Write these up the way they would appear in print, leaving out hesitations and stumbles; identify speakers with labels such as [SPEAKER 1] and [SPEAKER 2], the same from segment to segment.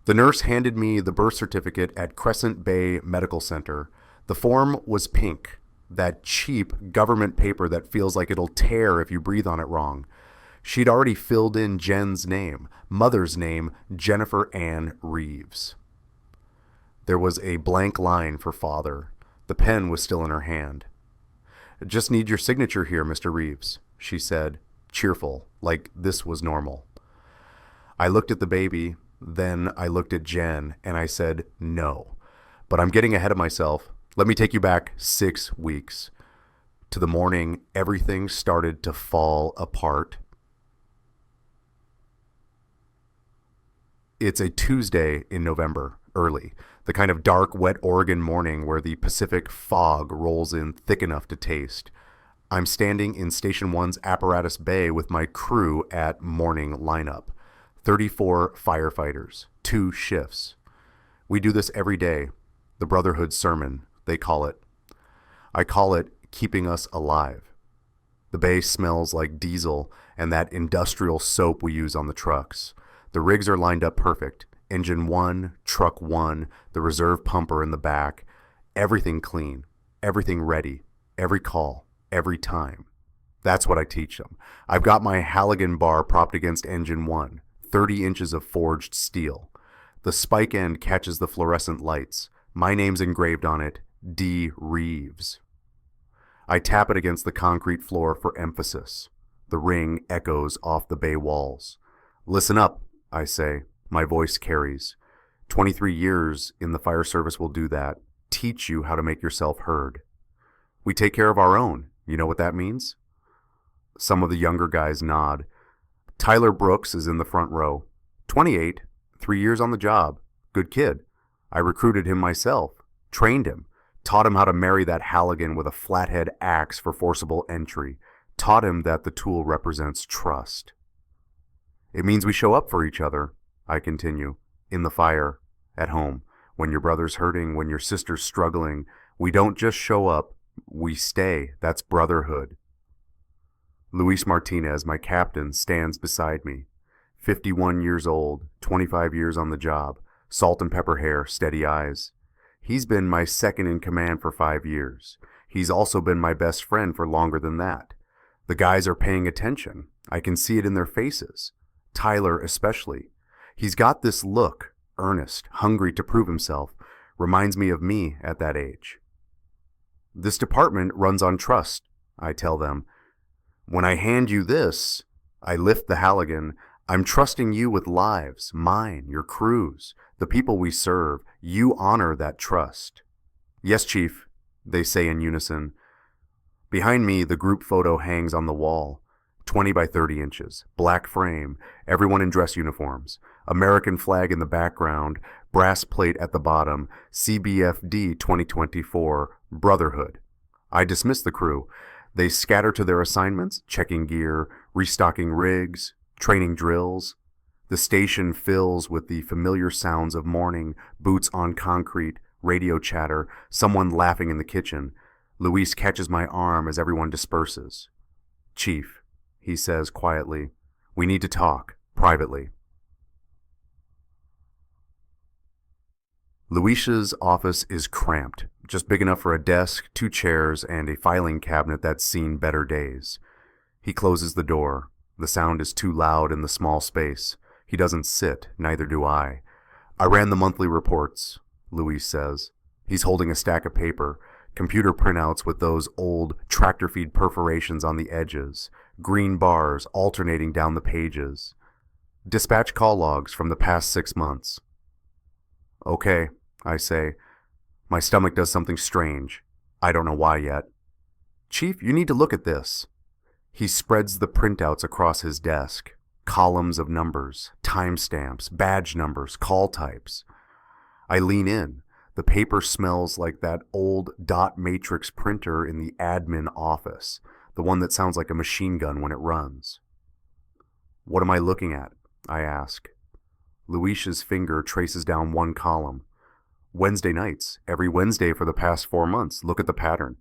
[SPEAKER 1] The nurse handed me the birth certificate at Crescent Bay Medical Center. The form was pink, that cheap government paper that feels like it'll tear if you breathe on it wrong. She'd already filled in Jen's name, mother's name, Jennifer Ann Reeves. There was a blank line for father. The pen was still in her hand. "Just need your signature here, Mr. Reeves," she said, cheerful, like this was normal. I looked at the baby, then I looked at Jen, and I said, "No. But I'm getting ahead of myself. Let me take you back 6 weeks. To the morning, everything started to fall apart." It's a Tuesday in November, early. The kind of dark, wet Oregon morning where the Pacific fog rolls in thick enough to taste. I'm standing in Station 1's apparatus bay with my crew at morning lineup. 34 firefighters, 2 shifts. We do this every day. The Brotherhood Sermon, they call it. I call it keeping us alive. The bay smells like diesel and that industrial soap we use on the trucks. The rigs are lined up perfect. Engine 1, truck 1, the reserve pumper in the back. Everything clean, everything ready, every call, every time. That's what I teach them. I've got my Halligan bar propped against engine 1, 30 inches of forged steel. The spike end catches the fluorescent lights. My name's engraved on it, D. Reeves. I tap it against the concrete floor for emphasis. The ring echoes off the bay walls. "Listen up," I say. My voice carries. 23 years in the fire service will do that. Teach you how to make yourself heard. We take care of our own. You know what that means? Some of the younger guys nod. Tyler Brooks is in the front row. 28, 3 years on the job. Good kid. I recruited him myself, trained him, taught him how to marry that Halligan with a flathead axe for forcible entry, taught him that the tool represents trust. It means we show up for each other, I continue, in the fire, at home, when your brother's hurting, when your sister's struggling. We don't just show up, we stay. That's brotherhood. Luis Martinez, my captain, stands beside me. 51 years old, 25 years on the job, salt and pepper hair, steady eyes. He's been my second in command for 5 years. He's also been my best friend for longer than that. The guys are paying attention. I can see it in their faces. Tyler especially. He's got this look, earnest, hungry to prove himself, reminds me of me at that age. This department runs on trust, I tell them. When I hand you this, I lift the Halligan, I'm trusting you with lives, mine, your crew's, the people we serve. You honor that trust. Yes, Chief, they say in unison. Behind me, the group photo hangs on the wall. 20 by 30 inches, black frame, everyone in dress uniforms, American flag in the background, brass plate at the bottom, CBFD 2024, Brotherhood. I dismiss the crew. They scatter to their assignments, checking gear, restocking rigs, training drills. The station fills with the familiar sounds of morning, boots on concrete, radio chatter, someone laughing in the kitchen. Luis catches my arm as everyone disperses. "Chief," he says quietly, "we need to talk, privately." Luis's office is cramped, just big enough for a desk, 2 chairs, and a filing cabinet that's seen better days. He closes the door. The sound is too loud in the small space. He doesn't sit, neither do I. "I ran the monthly reports," Luis says. He's holding a stack of paper, computer printouts with those old tractor feed perforations on the edges, green bars alternating down the pages. "Dispatch call logs from the past 6 months." "Okay," I say. My stomach does something strange. I don't know why yet. "Chief, you need to look at this." He spreads the printouts across his desk. Columns of numbers, timestamps, badge numbers, call types. I lean in. The paper smells like that old dot matrix printer in the admin office, the one that sounds like a machine gun when it runs. "What am I looking at?" I ask. Luis's finger traces down one column. "Wednesday nights, every Wednesday for the past 4 months. Look at the pattern.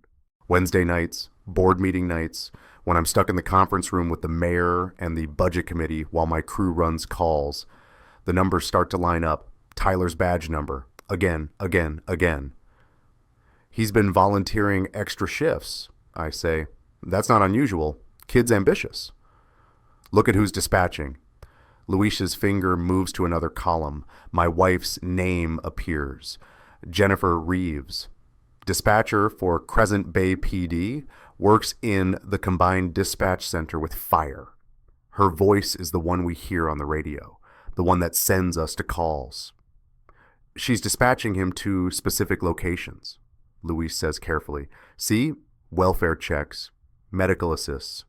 [SPEAKER 1] Wednesday nights, board meeting nights, when I'm stuck in the conference room with the mayor and the budget committee while my crew runs calls. The numbers start to line up. Tyler's badge number. Again, again, again. He's been volunteering extra shifts, I say. That's not unusual. Kid's ambitious. Look at who's dispatching. Luis's finger moves to another column. My wife's name appears. Jennifer Reeves. Dispatcher for Crescent Bay PD, works in the combined dispatch center with fire. Her voice is the one we hear on the radio, the one that sends us to calls. She's dispatching him to specific locations, Luis says carefully. See, welfare checks, medical assists,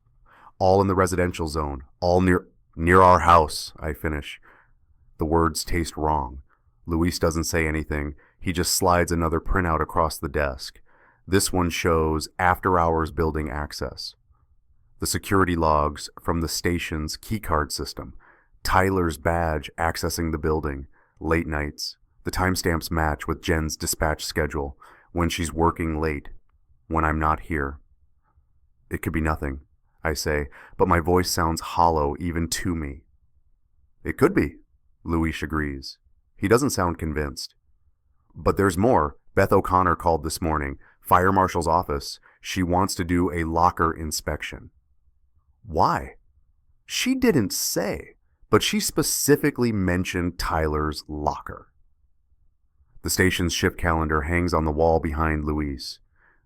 [SPEAKER 1] all in the residential zone, all near our house, I finish. The words taste wrong. Luis doesn't say anything. He just slides another printout across the desk. This one shows after-hours building access. The security logs from the station's keycard system. Tyler's badge accessing the building. Late nights. The timestamps match with Jen's dispatch schedule. When she's working late. When I'm not here. It could be nothing, I say, but my voice sounds hollow even to me. It could be, Luis agrees. He doesn't sound convinced. But there's more. Beth O'Connor called this morning. Fire marshal's office. She wants to do a locker inspection. Why? She didn't say, but she specifically mentioned Tyler's locker. The station's shift calendar hangs on the wall behind Luis.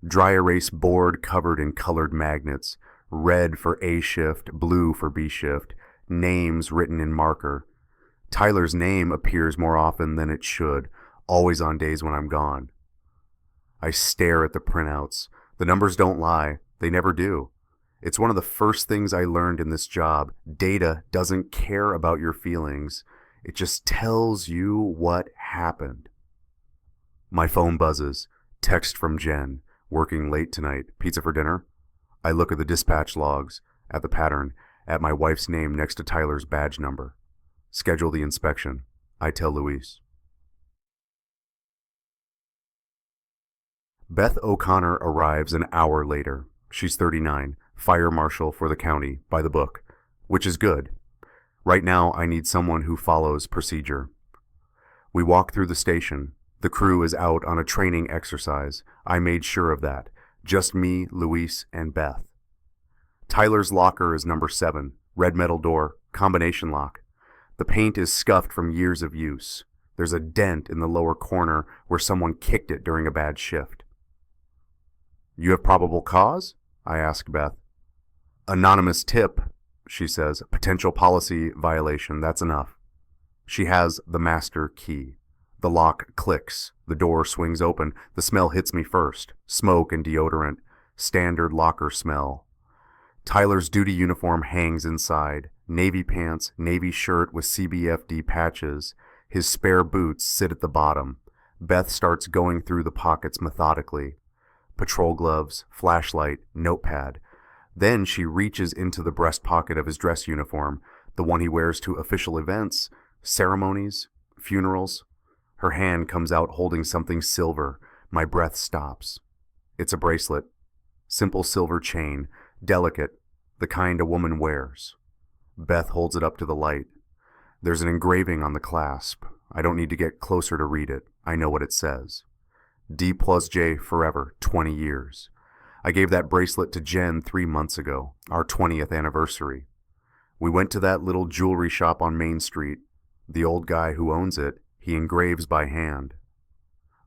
[SPEAKER 1] Dry erase board covered in colored magnets. Red for A shift, blue for B shift. Names written in marker. Tyler's name appears more often than it should, always on days when I'm gone. I stare at the printouts. The numbers don't lie. They never do. It's one of the first things I learned in this job. Data doesn't care about your feelings. It just tells you what happened. My phone buzzes. Text from Jen. Working late tonight. Pizza for dinner? I look at the dispatch logs, at the pattern, at my wife's name next to Tyler's badge number. Schedule the inspection, I tell Luis. Beth O'Connor arrives an hour later. She's 39, fire marshal for the county, by the book, which is good. Right now, I need someone who follows procedure. We walk through the station. The crew is out on a training exercise. I made sure of that. Just me, Luis, and Beth. Tyler's locker is number 7, red metal door, combination lock. The paint is scuffed from years of use. There's a dent in the lower corner where someone kicked it during a bad shift. You have probable cause? I ask Beth. Anonymous tip, she says. Potential policy violation, that's enough. She has the master key. The lock clicks. The door swings open. The smell hits me first. Smoke and deodorant. Standard locker smell. Tyler's duty uniform hangs inside. Navy pants, navy shirt with CBFD patches. His spare boots sit at the bottom. Beth starts going through the pockets methodically. Patrol gloves, flashlight, notepad. Then she reaches into the breast pocket of his dress uniform, the one he wears to official events, ceremonies, funerals. Her hand comes out holding something silver. My breath stops. It's a bracelet. Simple silver chain, delicate, the kind a woman wears. Beth holds it up to the light. There's an engraving on the clasp. I don't need to get closer to read it. I know what it says. D+J forever, 20 years. I gave that bracelet to Jen 3 months ago, our 20th anniversary. We went to that little jewelry shop on Main Street. The old guy who owns it, he engraves by hand.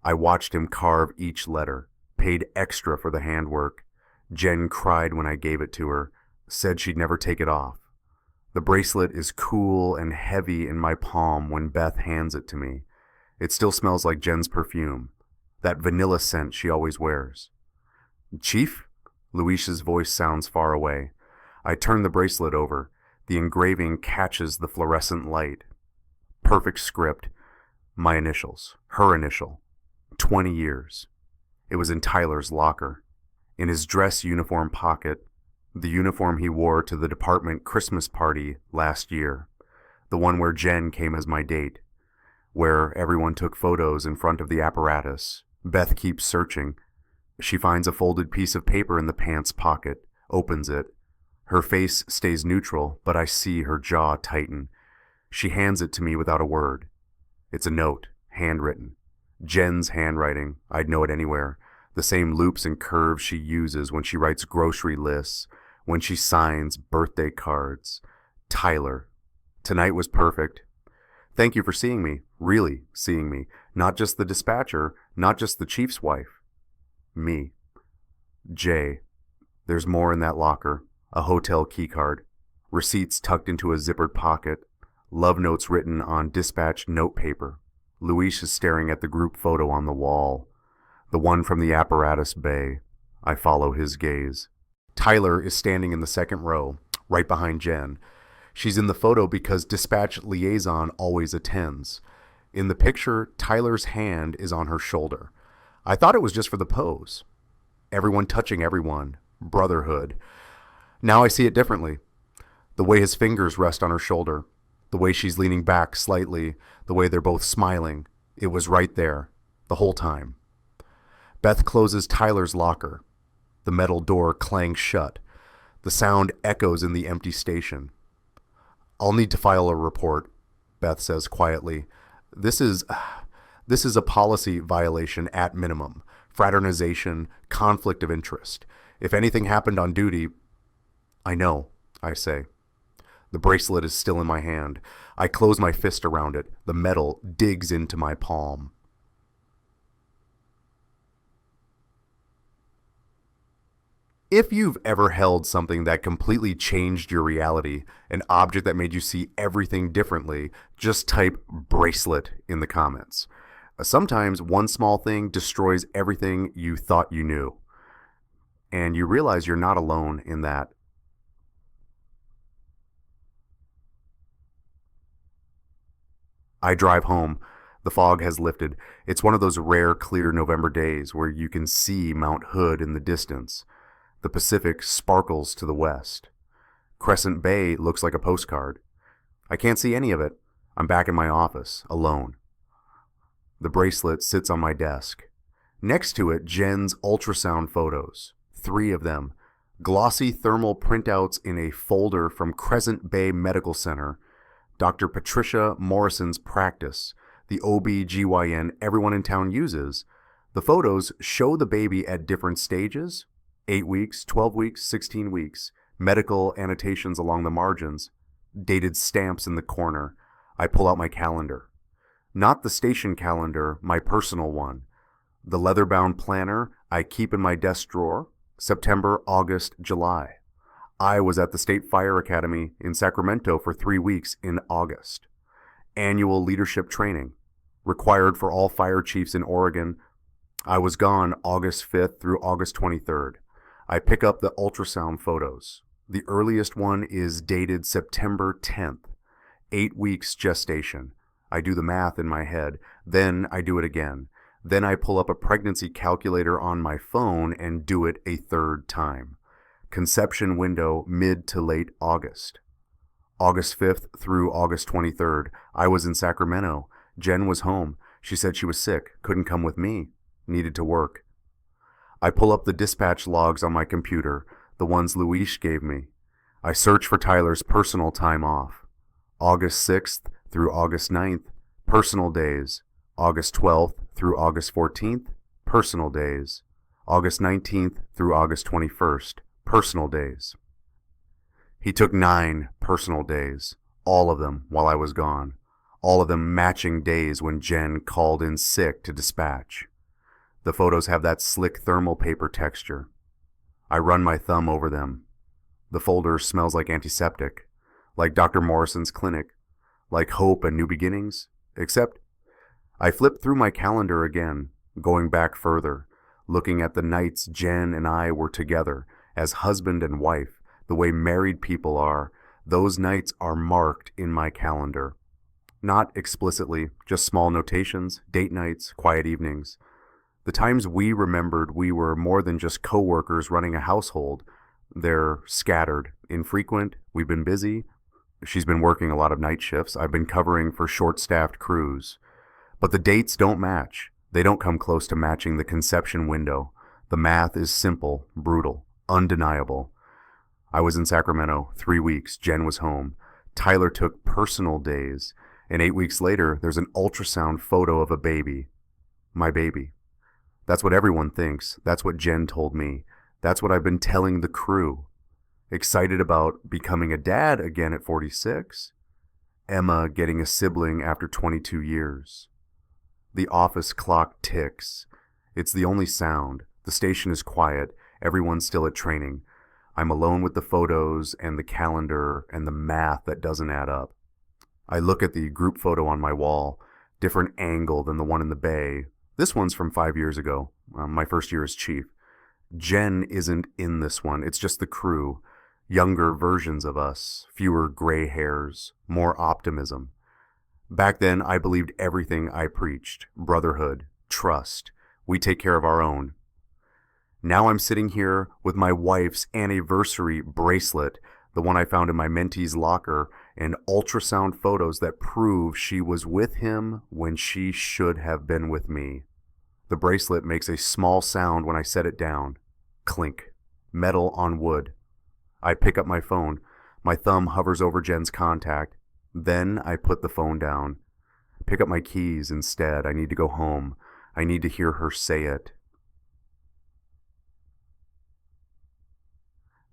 [SPEAKER 1] I watched him carve each letter, paid extra for the handwork. Jen cried when I gave it to her, said she'd never take it off. The bracelet is cool and heavy in my palm when Beth hands it to me. It still smells like Jen's perfume, that vanilla scent she always wears. Chief? Luis's voice sounds far away. I turn the bracelet over. The engraving catches the fluorescent light. Perfect script. My initials. Her initial. 20 years. It was in Tyler's locker. In his dress uniform pocket. The uniform he wore to the department Christmas party last year. The one where Jen came as my date. Where everyone took photos in front of the apparatus. Beth keeps searching. She finds a folded piece of paper in the pants pocket, opens it. Her face stays neutral, but I see her jaw tighten. She hands it to me without a word. It's a note, handwritten. Jen's handwriting, I'd know it anywhere. The same loops and curves she uses when she writes grocery lists, when she signs birthday cards. Tyler. Tonight was perfect. Thank you for seeing me, really seeing me. Not just the dispatcher, not just the chief's wife. Me. Jay. There's more in that locker. A hotel keycard. Receipts tucked into a zippered pocket. Love notes written on dispatch note paper. Luis is staring at the group photo on the wall. The one from the apparatus bay. I follow his gaze. Tyler is standing in the second row, right behind Jen. She's in the photo because dispatch liaison always attends. In the picture, Tyler's hand is on her shoulder. I thought it was just for the pose. Everyone touching everyone. Brotherhood. Now I see it differently. The way his fingers rest on her shoulder. The way she's leaning back slightly. The way they're both smiling. It was right there. The whole time. Beth closes Tyler's locker. The metal door clangs shut. The sound echoes in the empty station. I'll need to file a report, Beth says quietly. This is a policy violation at minimum. Fraternization, conflict of interest. If anything happened on duty... I know, I say. The bracelet is still in my hand. I close my fist around it. The metal digs into my palm. If you've ever held something that completely changed your reality, an object that made you see everything differently, just type bracelet in the comments. Sometimes one small thing destroys everything you thought you knew. And you realize you're not alone in that. I drive home. The fog has lifted. It's one of those rare, clear November days where you can see Mount Hood in the distance. The Pacific sparkles to the west. Crescent Bay looks like a postcard. I can't see any of it. I'm back in my office, alone. The bracelet sits on my desk. Next to it, Jen's ultrasound photos. 3 of them. Glossy thermal printouts in a folder from Crescent Bay Medical Center. Dr. Patricia Morrison's practice. The OB-GYN everyone in town uses. The photos show the baby at different stages. 8 weeks, 12 weeks, 16 weeks. Medical annotations along the margins. Dated stamps in the corner. I pull out my calendar. Not the station calendar, my personal one. The leather-bound planner I keep in my desk drawer. September, August, July. I was at the State Fire Academy in Sacramento for 3 weeks in August. Annual leadership training. Required for all fire chiefs in Oregon. I was gone August 5th through August 23rd. I pick up the ultrasound photos. The earliest one is dated September 10th. 8 weeks gestation. I do the math in my head. Then I do it again. Then I pull up a pregnancy calculator on my phone and do it a 3rd time. Conception window mid to late August. August 5th through August 23rd. I was in Sacramento. Jen was home. She said she was sick. Couldn't come with me. Needed to work. I pull up the dispatch logs on my computer, the ones Luis gave me. I search for Tyler's personal time off. August 6th through August 9th, personal days. August 12th through August 14th, personal days. August 19th through August 21st, personal days. He took 9 personal days, all of them while I was gone, all of them matching days when Jen called in sick to dispatch. The photos have that slick thermal paper texture. I run my thumb over them. The folder smells like antiseptic, like Dr. Morrison's clinic, like hope and new beginnings, except I flip through my calendar again, going back further, looking at the nights Jen and I were together as husband and wife, the way married people are. Those nights are marked in my calendar. Not explicitly, just small notations, date nights, quiet evenings. The times we remembered we were more than just co-workers running a household. They're scattered, infrequent, we've been busy. She's been working a lot of night shifts. I've been covering for short-staffed crews. But the dates don't match. They don't come close to matching the conception window. The math is simple, brutal, undeniable. I was in Sacramento 3 weeks. Jen was home. Tyler took personal days. And 8 weeks later, there's an ultrasound photo of a baby. My baby. That's what everyone thinks. That's what Jen told me. That's what I've been telling the crew. Excited about becoming a dad again at 46. Emma getting a sibling after 22 years. The office clock ticks. It's the only sound. The station is quiet. Everyone's still at training. I'm alone with the photos and the calendar and the math that doesn't add up. I look at the group photo on my wall, different angle than the one in the bay. This one's from 5 years ago, my first year as chief. Jen isn't in this one. It's just the crew. Younger versions of us, fewer gray hairs, more optimism. Back then, I believed everything I preached. Brotherhood, trust. We take care of our own. Now I'm sitting here with my wife's anniversary bracelet, the one I found in my mentee's locker, and ultrasound photos that prove she was with him when she should have been with me. The bracelet makes a small sound when I set it down. Clink. Metal on wood. I pick up my phone. My thumb hovers over Jen's contact. Then I put the phone down. Pick up my keys instead. I need to go home. I need to hear her say it.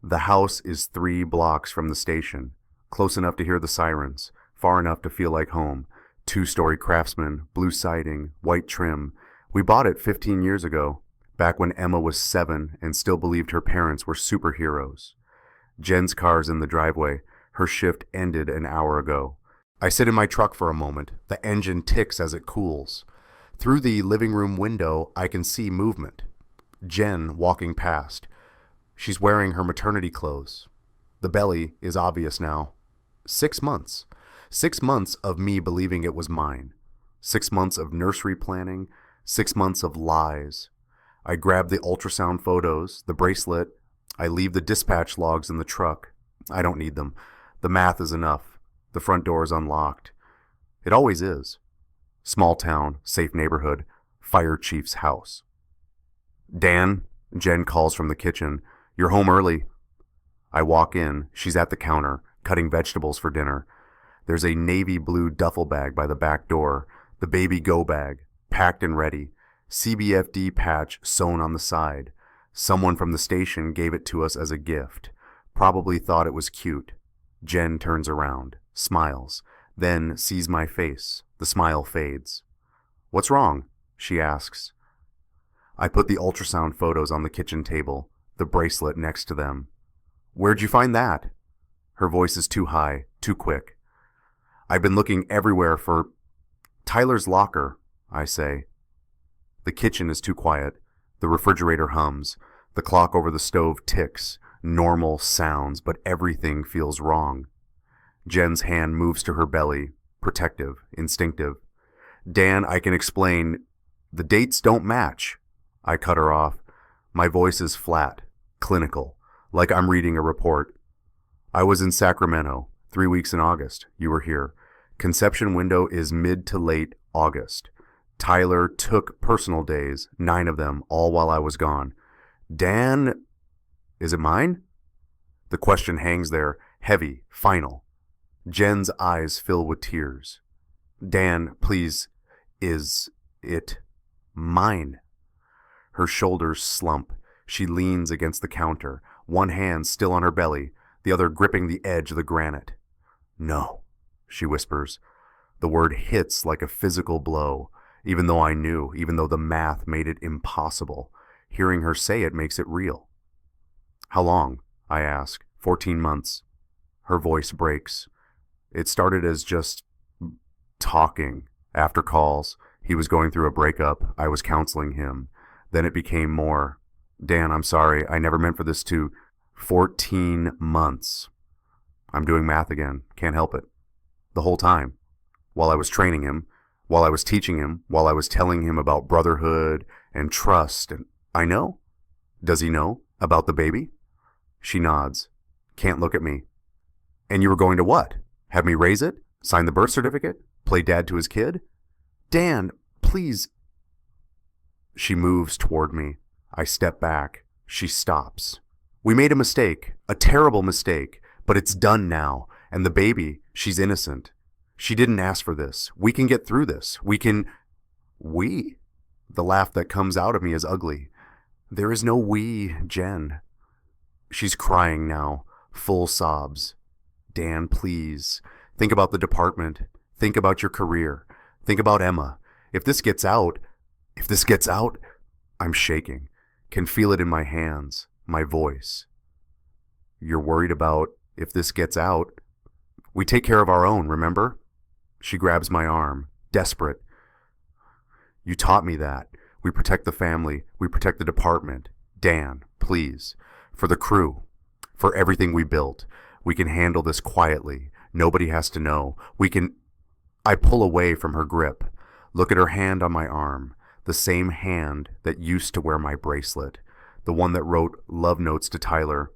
[SPEAKER 1] The house is 3 blocks from the station. Close enough to hear the sirens. Far enough to feel like home. 2-story Craftsman, blue siding, white trim. We bought it 15 years ago, back when Emma was 7 and still believed her parents were superheroes. Jen's car's in the driveway. Her shift ended an hour ago. I sit in my truck for a moment. The engine ticks as it cools. Through the living room window, I can see movement. Jen walking past. She's wearing her maternity clothes. The belly is obvious now. 6 months. 6 months of me believing it was mine. 6 months of nursery planning. 6 months of lies. I grab the ultrasound photos, the bracelet. I leave the dispatch logs in the truck. I don't need them. The math is enough. The front door is unlocked. It always is. Small town, safe neighborhood, fire chief's house. Dan, Jen calls from the kitchen. You're home early. I walk in. She's at the counter, cutting vegetables for dinner. There's a navy blue duffel bag by the back door, the baby go bag, packed and ready, CBFD patch sewn on the side. Someone from the station gave it to us as a gift. Probably thought it was cute. Jen turns around, smiles, then sees my face. The smile fades. What's wrong? She asks. I put the ultrasound photos on the kitchen table, the bracelet next to them. Where'd you find that? Her voice is too high, too quick. I've been looking everywhere for Tyler's locker, I say. The kitchen is too quiet. The refrigerator hums. The clock over the stove ticks. Normal sounds, but everything feels wrong. Jen's hand moves to her belly, protective, instinctive. Dan, I can explain. The dates don't match. I cut her off. My voice is flat, clinical, like I'm reading a report. I was in Sacramento, 3 weeks in August. You were here. Conception window is mid to late August. Tyler took personal days, 9 of them, all while I was gone. Dan, is it mine? The question hangs there, heavy, final. Jen's eyes fill with tears. Dan, please, is it mine? Her shoulders slump. She leans against the counter, one hand still on her belly, the other gripping the edge of the granite. No, she whispers. The word hits like a physical blow, even though I knew, even though the math made it impossible. Hearing her say it makes it real. How long? I ask. 14 months. Her voice breaks. It started as just talking. After calls, he was going through a breakup. I was counseling him. Then it became more. Dan, I'm sorry. I never meant for this to. 14 months. I'm doing math again. Can't help it. The whole time. While I was training him, while I was teaching him, while I was telling him about brotherhood and trust, and I know. Does he know about the baby? She nods. Can't look at me. And you were going to what? Have me raise it? Sign the birth certificate? Play dad to his kid? Dan, please. She moves toward me. I step back. She stops. We made a mistake, a terrible mistake, but it's done now, and the baby, she's innocent. She didn't ask for this. We can get through this. We? The laugh that comes out of me is ugly. There is no we, Jen. She's crying now, full sobs. Dan, please. Think about the department. Think about your career. Think about Emma. If this gets out, I'm shaking. Can feel it in my hands, my voice. You're worried about if this gets out? We take care of our own, remember? She grabs my arm, desperate. You taught me that. We protect the family. We protect the department. Dan, please. For the crew. For everything we built. We can handle this quietly. Nobody has to know. I pull away from her grip. Look at her hand on my arm. The same hand that used to wear my bracelet. The one that wrote love notes to Tyler.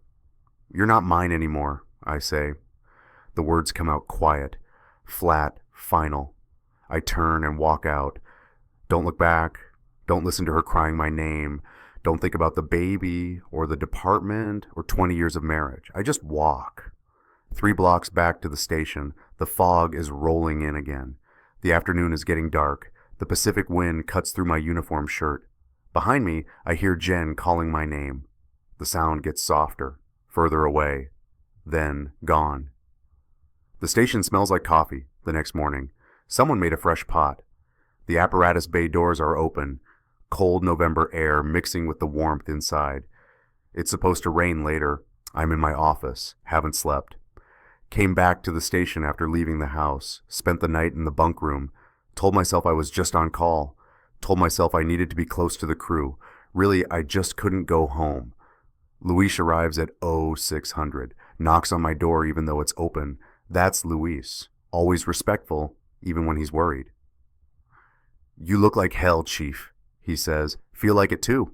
[SPEAKER 1] You're not mine anymore, I say. The words come out quiet, flat, final. I turn and walk out. Don't look back. Don't listen to her crying my name. Don't think about the baby or the department or 20 years of marriage. I just walk. 3 blocks back to the station, the fog is rolling in again. The afternoon is getting dark. The Pacific wind cuts through my uniform shirt. Behind me, I hear Jen calling my name. The sound gets softer, further away, then gone. The station smells like coffee the next morning. Someone made a fresh pot. The apparatus bay doors are open, cold November air mixing with the warmth inside. It's supposed to rain later. I'm in my office, haven't slept. Came back to the station after leaving the house, spent the night in the bunk room, told myself I was just on call, told myself I needed to be close to the crew. Really, I just couldn't go home. Luis arrives at 0600, knocks on my door even though it's open. That's Luis, always respectful, even when he's worried. You look like hell, Chief, he says. Feel like it too.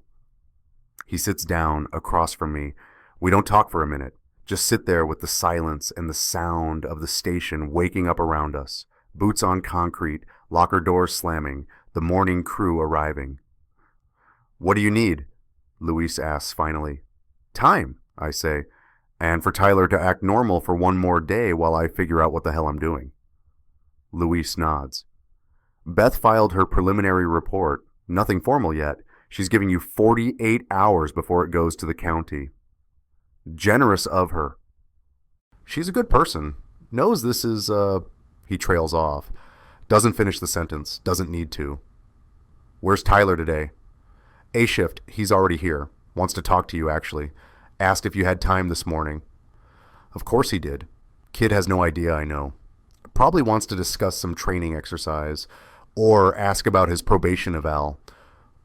[SPEAKER 1] He sits down across from me. We don't talk for a minute. Just sit there with the silence and the sound of the station waking up around us. Boots on concrete, locker doors slamming, the morning crew arriving. What do you need? Luis asks finally. Time, I say, and for Tyler to act normal for one more day while I figure out what the hell I'm doing. Luis nods. Beth filed her preliminary report. Nothing formal yet. She's giving you 48 hours before it goes to the county. Generous of her. She's a good person. Knows this is, He trails off. Doesn't finish the sentence. Doesn't need to. Where's Tyler today? A shift. He's already here. Wants to talk to you, actually. Asked if you had time this morning. Of course he did. Kid has no idea, I know. Probably wants to discuss some training exercise, or ask about his probation eval,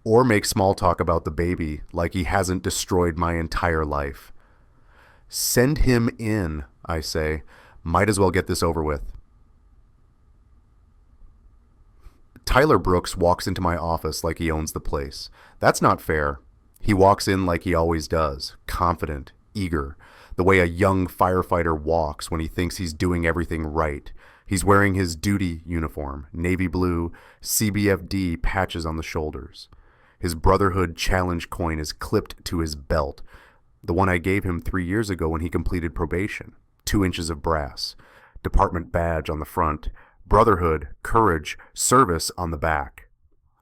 [SPEAKER 1] or make small talk about the baby like he hasn't destroyed my entire life. Send him in, I say. Might as well get this over with. Tyler Brooks walks into my office like he owns the place. That's not fair. He walks in like he always does, confident, eager, the way a young firefighter walks when he thinks he's doing everything right. He's wearing his duty uniform, navy blue, CBFD patches on the shoulders. His Brotherhood Challenge coin is clipped to his belt, the one I gave him 3 years ago when he completed probation, 2 inches of brass, department badge on the front, Brotherhood, Courage, Service on the back.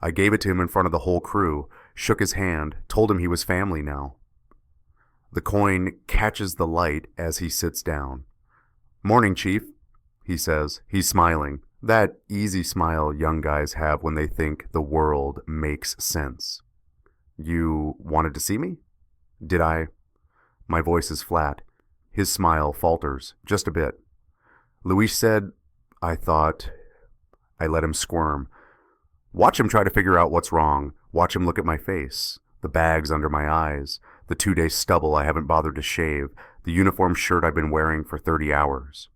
[SPEAKER 1] I gave it to him in front of the whole crew, shook his hand, told him he was family now. The coin catches the light as he sits down. Morning, Chief, he says. He's smiling. That easy smile young guys have when they think the world makes sense. You wanted to see me? Did I? My voice is flat. His smile falters, just a bit. Luis said, I thought. I let him squirm. Watch him try to figure out what's wrong. Watch him look at my face. The bags under my eyes. The 2-day stubble I haven't bothered to shave. The uniform shirt I've been wearing for 30 hours.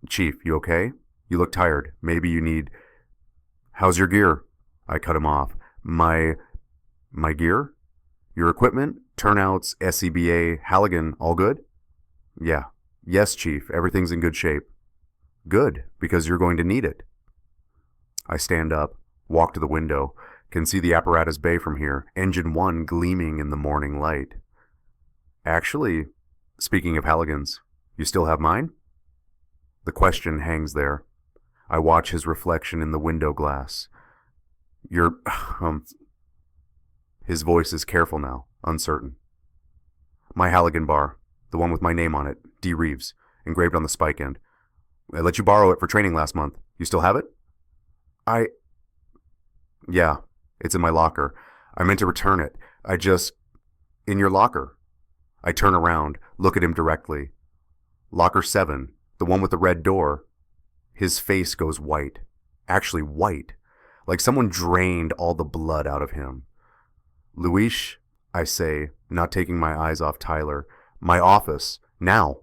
[SPEAKER 1] Chief, you okay? You look tired. Maybe you need... How's your gear? I cut him off. My gear? Your equipment? Turnouts, SCBA, Halligan, all good? Yeah. Yes, Chief. Everything's in good shape. Good, because you're going to need it. I stand up, walk to the window, can see the apparatus bay from here, engine 1 gleaming in the morning light. Actually, speaking of Halligans, you still have mine? The question hangs there. I watch his reflection in the window glass. You're, His voice is careful now, uncertain. My Halligan bar, the one with my name on it, D. Reeves, engraved on the spike end. I let you borrow it for training last month. You still have it? Yeah, it's in my locker. I meant to return it. In your locker. I turn around, look at him directly. Locker 7, the one with the red door. His face goes white. Actually white. Like someone drained all the blood out of him. Luis, I say, not taking my eyes off Tyler. My office, now.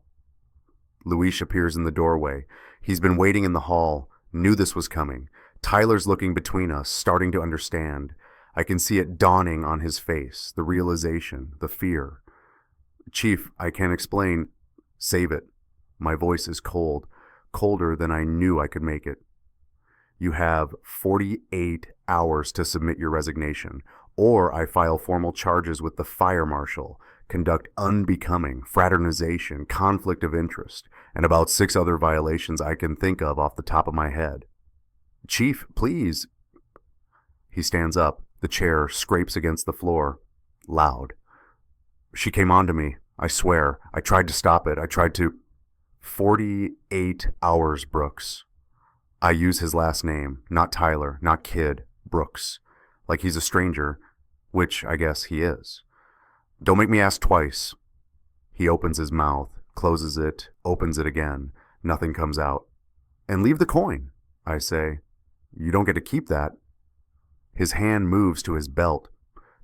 [SPEAKER 1] Luis appears in the doorway. He's been waiting in the hall, knew this was coming. Tyler's looking between us, starting to understand. I can see it dawning on his face, the realization, the fear. Chief, I can't explain. Save it. My voice is cold, colder than I knew I could make it. You have 48 hours to submit your resignation, or I file formal charges with the fire marshal, conduct unbecoming, fraternization, conflict of interest, and about 6 other violations I can think of off the top of my head. Chief, please. He stands up. The chair scrapes against the floor. Loud. She came on to me. I swear. I tried to stop it. 48 hours, Brooks. I use his last name. Not Tyler. Not Kid. Brooks. Like he's a stranger, which I guess he is. Don't make me ask twice. He opens his mouth, closes it, opens it again. Nothing comes out. And leave the coin, I say. You don't get to keep that. His hand moves to his belt,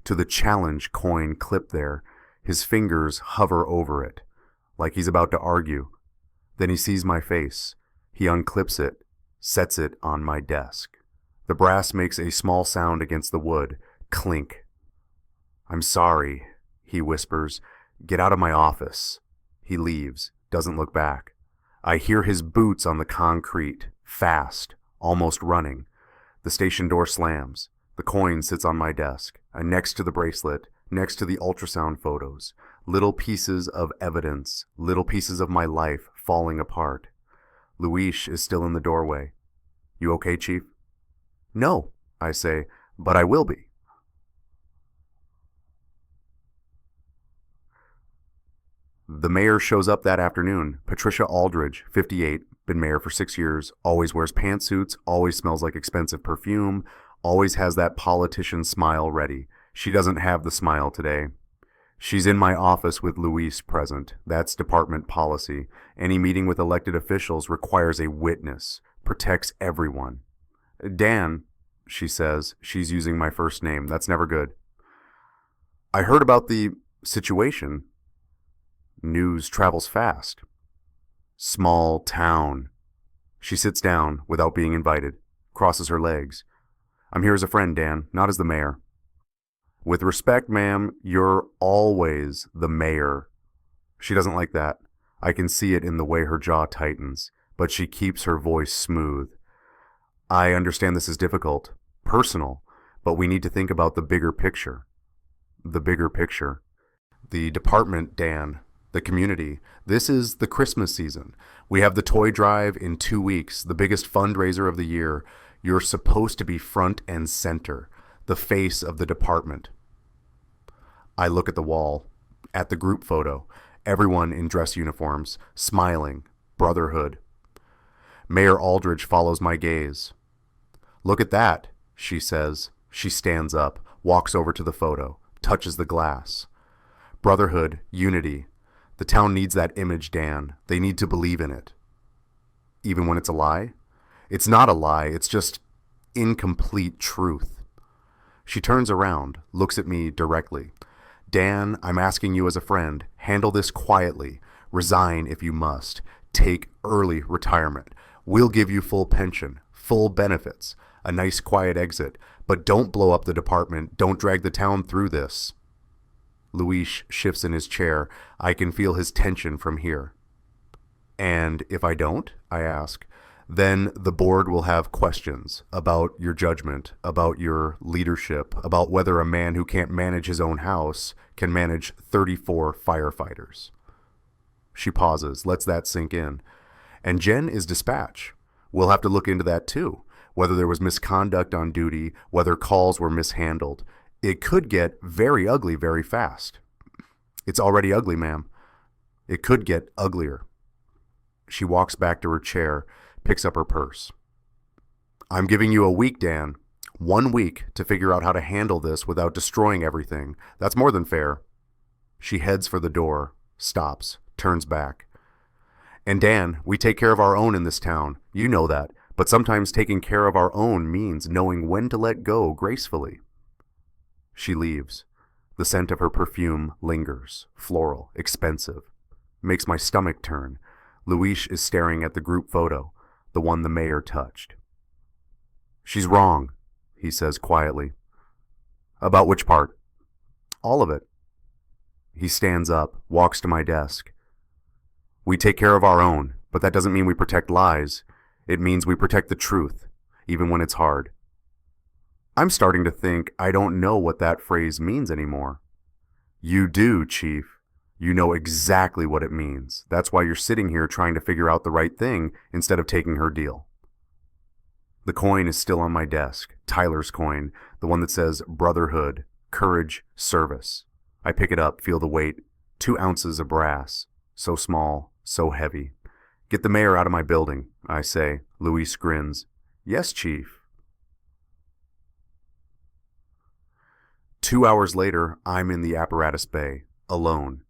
[SPEAKER 1] to the challenge coin clipped there. His fingers hover over it, like he's about to argue. Then he sees my face. He unclips it, sets it on my desk. The brass makes a small sound against the wood. Clink. I'm sorry, he whispers. Get out of my office. He leaves, doesn't look back. I hear his boots on the concrete, fast, almost running. The station door slams. The coin sits on my desk, next to the bracelet, next to the ultrasound photos. Little pieces of evidence, little pieces of my life falling apart. Luis is still in the doorway. You okay, Chief? No, I say, but I will be. The mayor shows up that afternoon. Patricia Aldridge, 58, been mayor for 6 years, always wears pantsuits, always smells like expensive perfume, always has that politician smile ready. She doesn't have the smile today. She's in my office with Luis present. That's department policy. Any meeting with elected officials requires a witness, protects everyone. Dan, she says. She's using my first name. That's never good. I heard about the situation. News travels fast. Small town. She sits down without being invited, crosses her legs. I'm here as a friend, Dan, not as the mayor. With respect, ma'am, you're always the mayor. She doesn't like that. I can see it in the way her jaw tightens, but she keeps her voice smooth. I understand this is difficult, personal, but we need to think about the bigger picture. The bigger picture. The department, Dan. The community. This is the Christmas season. We have the toy drive in 2 weeks, the biggest fundraiser of the year. You're supposed to be front and center, the face of the department. I look at the wall, at the group photo, everyone in dress uniforms, smiling, brotherhood. Mayor Aldridge follows my gaze. Look at that, she says. She stands up, walks over to the photo, touches the glass. Brotherhood, unity. The town needs that image, Dan. They need to believe in it. Even when it's a lie? It's not a lie, it's just incomplete truth. She turns around, looks at me directly. Dan, I'm asking you as a friend, handle this quietly. Resign if you must. Take early retirement. We'll give you full pension, full benefits, a nice quiet exit, but don't blow up the department. Don't drag the town through this. Luis shifts in his chair. I can feel his tension from here. And if I don't, I ask, then the board will have questions about your judgment, about your leadership, about whether a man who can't manage his own house can manage 34 firefighters. She pauses, lets that sink in. And Jen is dispatch. We'll have to look into that too. Whether there was misconduct on duty, whether calls were mishandled. It could get very ugly very fast. It's already ugly, ma'am. It could get uglier. She walks back to her chair, picks up her purse. I'm giving you a week, Dan. 1 week to figure out how to handle this without destroying everything. That's more than fair. She heads for the door, stops, turns back. And Dan, we take care of our own in this town. You know that. But sometimes taking care of our own means knowing when to let go gracefully. She leaves. The scent of her perfume lingers, floral, expensive. Makes my stomach turn. Luis is staring at the group photo, the one the mayor touched. She's wrong, he says quietly. About which part? All of it. He stands up, walks to my desk. We take care of our own, but that doesn't mean we protect lies. It means we protect the truth, even when it's hard. I'm starting to think I don't know what that phrase means anymore. You do, Chief. You know exactly what it means. That's why you're sitting here trying to figure out the right thing instead of taking her deal. The coin is still on my desk, Tyler's coin, the one that says brotherhood, courage, service. I pick it up, feel the weight, 2 ounces of brass, so small, so heavy. Get the mayor out of my building, I say. Luis grins. Yes, Chief. 2 hours later, I'm in the apparatus bay, alone.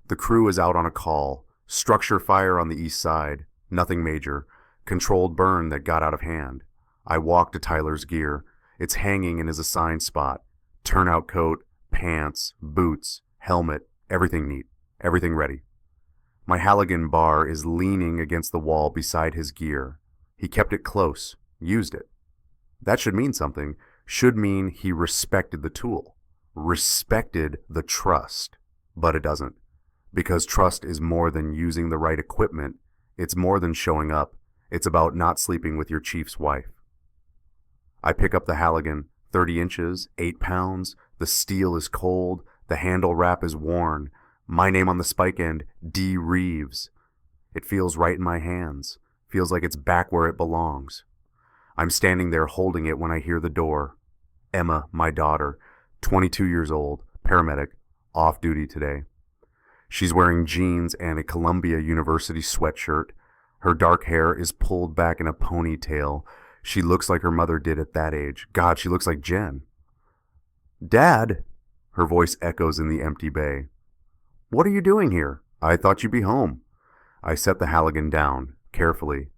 [SPEAKER 1] The crew is out on a call. Structure fire on the east side. Nothing major. Controlled burn that got out of hand. I walk to Tyler's gear. It's hanging in his assigned spot. Turnout coat, pants, boots, helmet, everything neat. Everything ready. My Halligan bar is leaning against the wall beside his gear. He kept it close, used it. That should mean something. Should mean he respected the tool. Respected the trust. But it doesn't. Because trust is more than using the right equipment. It's more than showing up. It's about not sleeping with your chief's wife. I pick up the Halligan, 30 inches, 8 pounds. The steel is cold. The handle wrap is worn. My name on the spike end, D. Reeves. It feels right in my hands. Feels like it's back where it belongs. I'm standing there holding it when I hear the door. Emma, my daughter, 22 years old, paramedic, off duty today. She's wearing jeans and a Columbia University sweatshirt. Her dark hair is pulled back in a ponytail. She looks like her mother did at that age. God, she looks like Jen. Dad, her voice echoes in the empty bay. What are you doing here? I thought you'd be home. I set the Halligan down, carefully.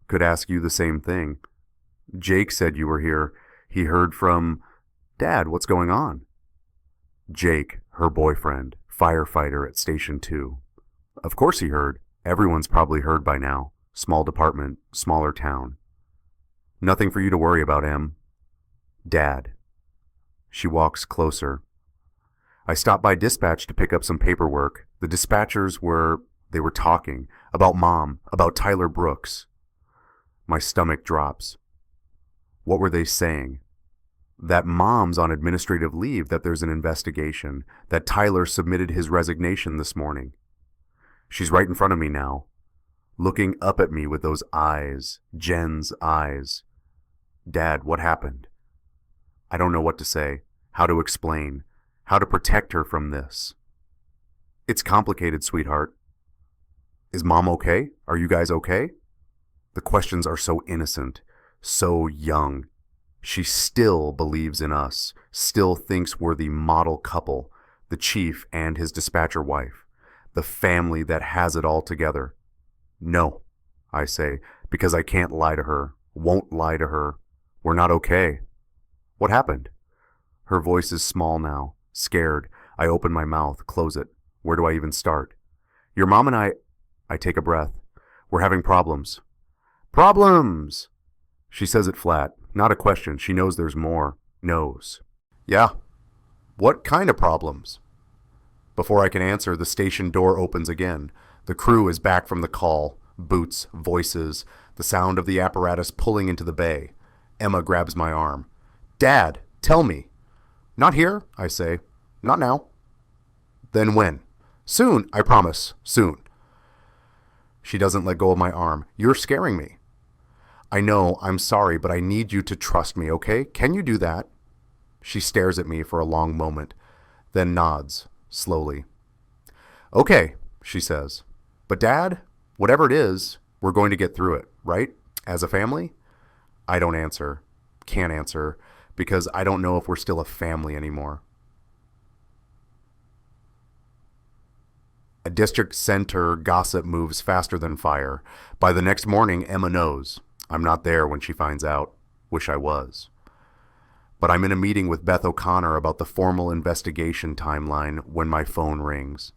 [SPEAKER 1] Could ask you the same thing. Jake said you were here. He heard from... Dad, what's going on? Jake, her boyfriend, firefighter at Station 2. Of course he heard. Everyone's probably heard by now. Small department, smaller town. Nothing for you to worry about, Em. Dad. She walks closer. I stopped by dispatch to pick up some paperwork. The dispatchers were talking about Mom, about Tyler Brooks. My stomach drops. What were they saying? That Mom's on administrative leave, that there's an investigation, that Tyler submitted his resignation this morning. She's right in front of me now, looking up at me with those eyes, Jen's eyes. Dad, what happened? I don't know what to say, how to explain, how to protect her from this. It's complicated, sweetheart. Is Mom okay? Are you guys okay? The questions are so innocent, so young. She still believes in us, still thinks we're the model couple, the chief and his dispatcher wife, the family that has it all together. No, I say, because I can't lie to her, won't lie to her. We're not okay. What happened? Her voice is small now, scared. I open my mouth, close it. Where do I even start? Your mom and I take a breath. We're having problems. Problems! She says it flat. Not a question. She knows there's more. Knows. Yeah. What kind of problems? Before I can answer, the station door opens again. The crew is back from the call. Boots, voices, the sound of the apparatus pulling into the bay. Emma grabs my arm. Dad, tell me. Not here, I say. Not now. Then when? Soon, I promise. Soon. She doesn't let go of my arm. You're scaring me. I know, I'm sorry, but I need you to trust me, okay? Can you do that? She stares at me for a long moment, then nods, slowly. Okay, she says. But Dad, whatever it is, we're going to get through it, right? As a family? I don't answer. Can't answer, because I don't know if we're still a family anymore. A district center gossip moves faster than fire. By the next morning, Emma knows. I'm not there when she finds out. Wish I was. But I'm in a meeting with Beth O'Connor about the formal investigation timeline when my phone rings.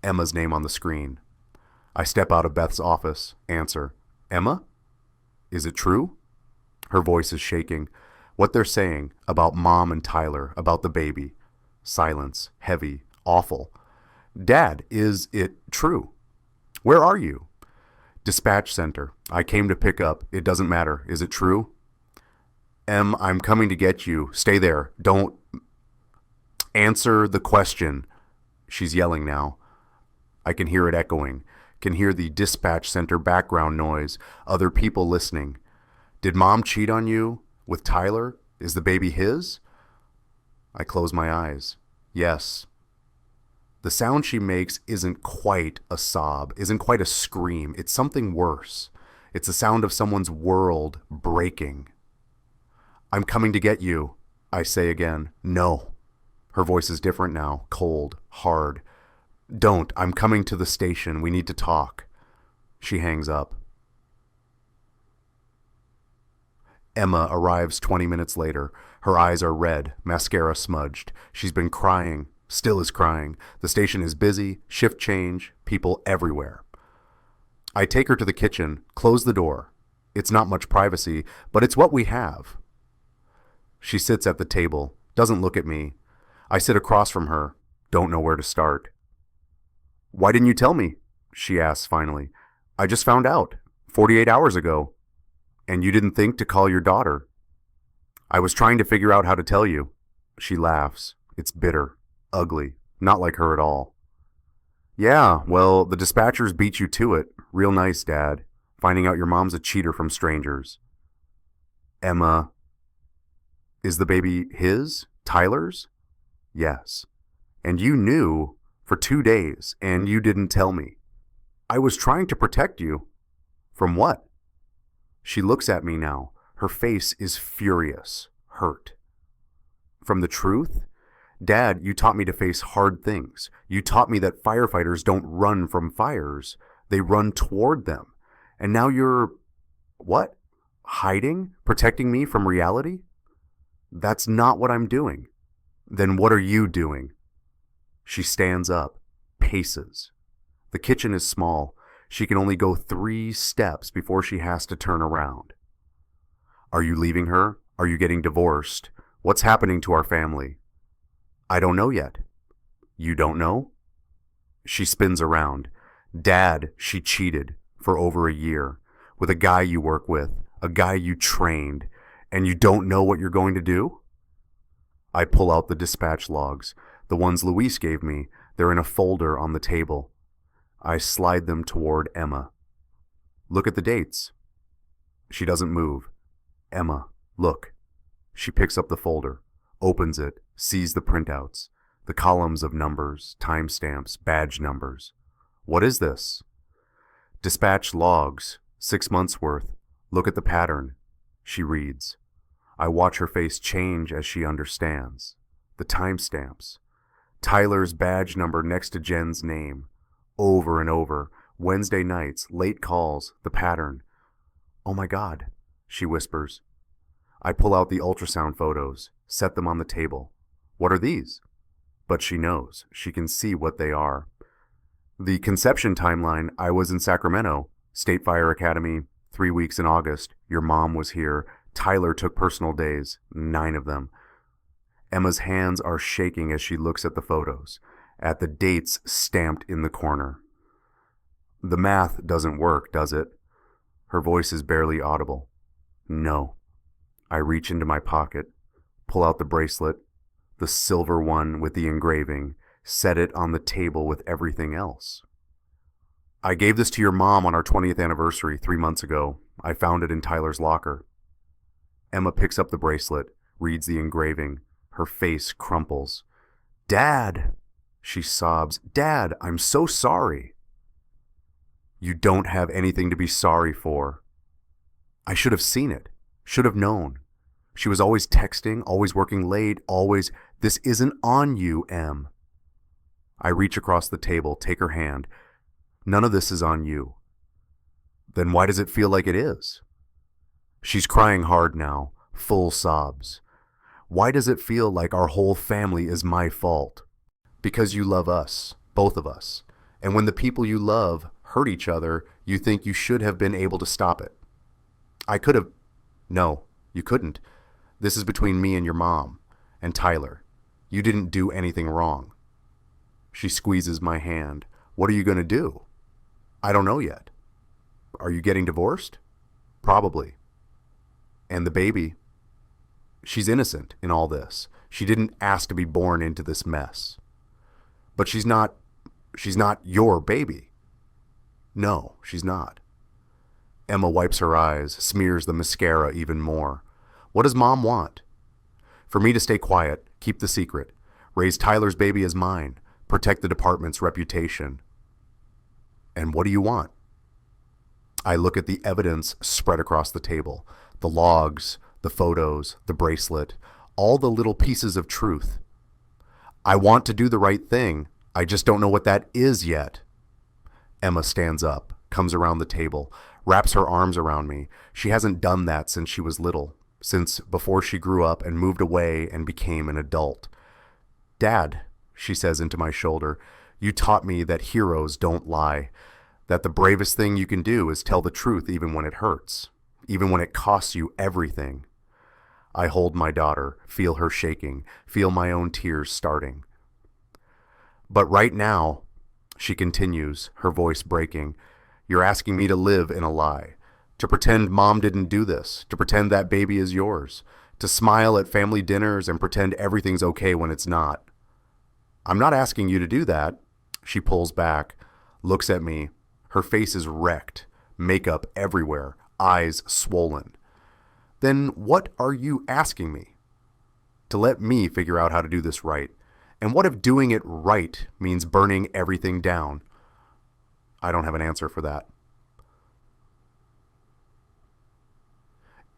[SPEAKER 1] Emma's name on the screen. I step out of Beth's office, answer. Emma? Is it true? Her voice is shaking. What they're saying about Mom and Tyler, about the baby. Silence, heavy, awful. Dad, is it true? Where are you? Dispatch center. I came to pick up. It doesn't matter. Is it true? Em, I'm coming to get you. Stay there. Don't answer the question. She's yelling now. I can hear it echoing. Can hear the dispatch center background noise. Other people listening. Did Mom cheat on you with Tyler? Is the baby his? I close my eyes. Yes. The sound she makes isn't quite a sob, isn't quite a scream. It's something worse. It's the sound of someone's world breaking. I'm coming to get you, I say again. No. Her voice is different now, cold, hard. Don't. I'm coming to the station. We need to talk. She hangs up. Emma arrives 20 minutes later. Her eyes are red, mascara smudged. She's been crying, still is crying. The station is busy, shift change, people everywhere. I take her to the kitchen, close the door. It's not much privacy, but it's what we have. She sits at the table, doesn't look at me. I sit across from her, don't know where to start. Why didn't you tell me? She asks finally. I just found out, 48 hours ago. And you didn't think to call your daughter? I was trying to figure out how to tell you. She laughs. It's bitter, ugly, not like her at all. Yeah, well, the dispatchers beat you to it. Real nice, Dad. Finding out your mom's a cheater from strangers. Emma, is the baby his? Tyler's? Yes. And you knew for 2 days, and you didn't tell me. I was trying to protect you. From what? She looks at me now. Her face is furious, hurt. From the truth? Dad, you taught me to face hard things. You taught me that firefighters don't run from fires. They run toward them. And now you're... what? Hiding? Protecting me from reality? That's not what I'm doing. Then what are you doing? She stands up, paces. The kitchen is small. She can only go 3 steps before she has to turn around. Are you leaving her? Are you getting divorced? What's happening to our family? I don't know yet. You don't know? She spins around. Dad, she cheated for over a year with a guy you work with, a guy you trained, and you don't know what you're going to do? I pull out the dispatch logs, the ones Luis gave me. They're in a folder on the table. I slide them toward Emma. Look at the dates. She doesn't move. Emma, look. She picks up the folder, opens it, sees the printouts, the columns of numbers, timestamps, badge numbers. What is this? Dispatch logs, 6 months worth. Look at the pattern. She reads. I watch her face change as she understands. The timestamps. Tyler's badge number next to Jen's name. Over and over. Wednesday nights, late calls, the pattern. Oh my God, she whispers. I pull out the ultrasound photos, set them on the table. What are these? But she knows. She can see what they are. The conception timeline, I was in Sacramento, State Fire Academy, 3 weeks in August. Your mom was here. Tyler took personal days, 9 of them. Emma's hands are shaking as she looks at the photos, at the dates stamped in the corner. The math doesn't work, does it? Her voice is barely audible. No. I reach into my pocket, pull out the bracelet, the silver one with the engraving, set it on the table with everything else. I gave this to your mom on our 20th anniversary 3 months ago. I found it in Tyler's locker. Emma picks up the bracelet, reads the engraving. Her face crumples. Dad, she sobs. Dad, I'm so sorry. You don't have anything to be sorry for. I should have seen it, should have known. She was always texting, always working late, always, this isn't on you, Em. I reach across the table, take her hand. None of this is on you. Then why does it feel like it is? She's crying hard now, full sobs. Why does it feel like our whole family is my fault? Because you love us, both of us. And when the people you love hurt each other, you think you should have been able to stop it. I could have. No, you couldn't. This is between me and your mom, and Tyler. You didn't do anything wrong. She squeezes my hand. What are you going to do? I don't know yet. Are you getting divorced? Probably. And the baby? She's innocent in all this. She didn't ask to be born into this mess. But she's not your baby. No, she's not. Emma wipes her eyes, smears the mascara even more. What does Mom want? For me to stay quiet, keep the secret, raise Tyler's baby as mine, protect the department's reputation. And what do you want? I look at the evidence spread across the table, the logs, the photos, the bracelet, all the little pieces of truth. I want to do the right thing. I just don't know what that is yet. Emma stands up, comes around the table, wraps her arms around me. She hasn't done that since she was little, since before she grew up and moved away and became an adult. Dad, she says into my shoulder, you taught me that heroes don't lie, that the bravest thing you can do is tell the truth even when it hurts, even when it costs you everything. I hold my daughter, feel her shaking, feel my own tears starting. But right now, she continues, her voice breaking, you're asking me to live in a lie, to pretend Mom didn't do this, to pretend that baby is yours, to smile at family dinners and pretend everything's okay when it's not. I'm not asking you to do that. She pulls back, looks at me. Her face is wrecked, makeup everywhere, eyes swollen. Then what are you asking me? To let me figure out how to do this right. And what if doing it right means burning everything down? I don't have an answer for that.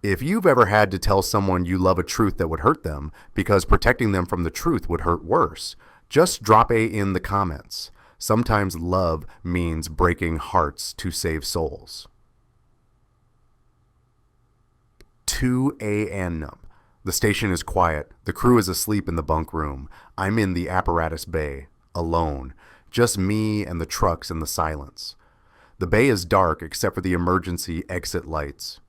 [SPEAKER 1] If you've ever had to tell someone you love a truth that would hurt them because protecting them from the truth would hurt worse, just drop A in the comments. Sometimes love means breaking hearts to save souls. 2 a.m. The station is quiet. The crew is asleep in the bunk room. I'm in the apparatus bay, alone. Just me and the trucks and the silence. The bay is dark except for the emergency exit lights.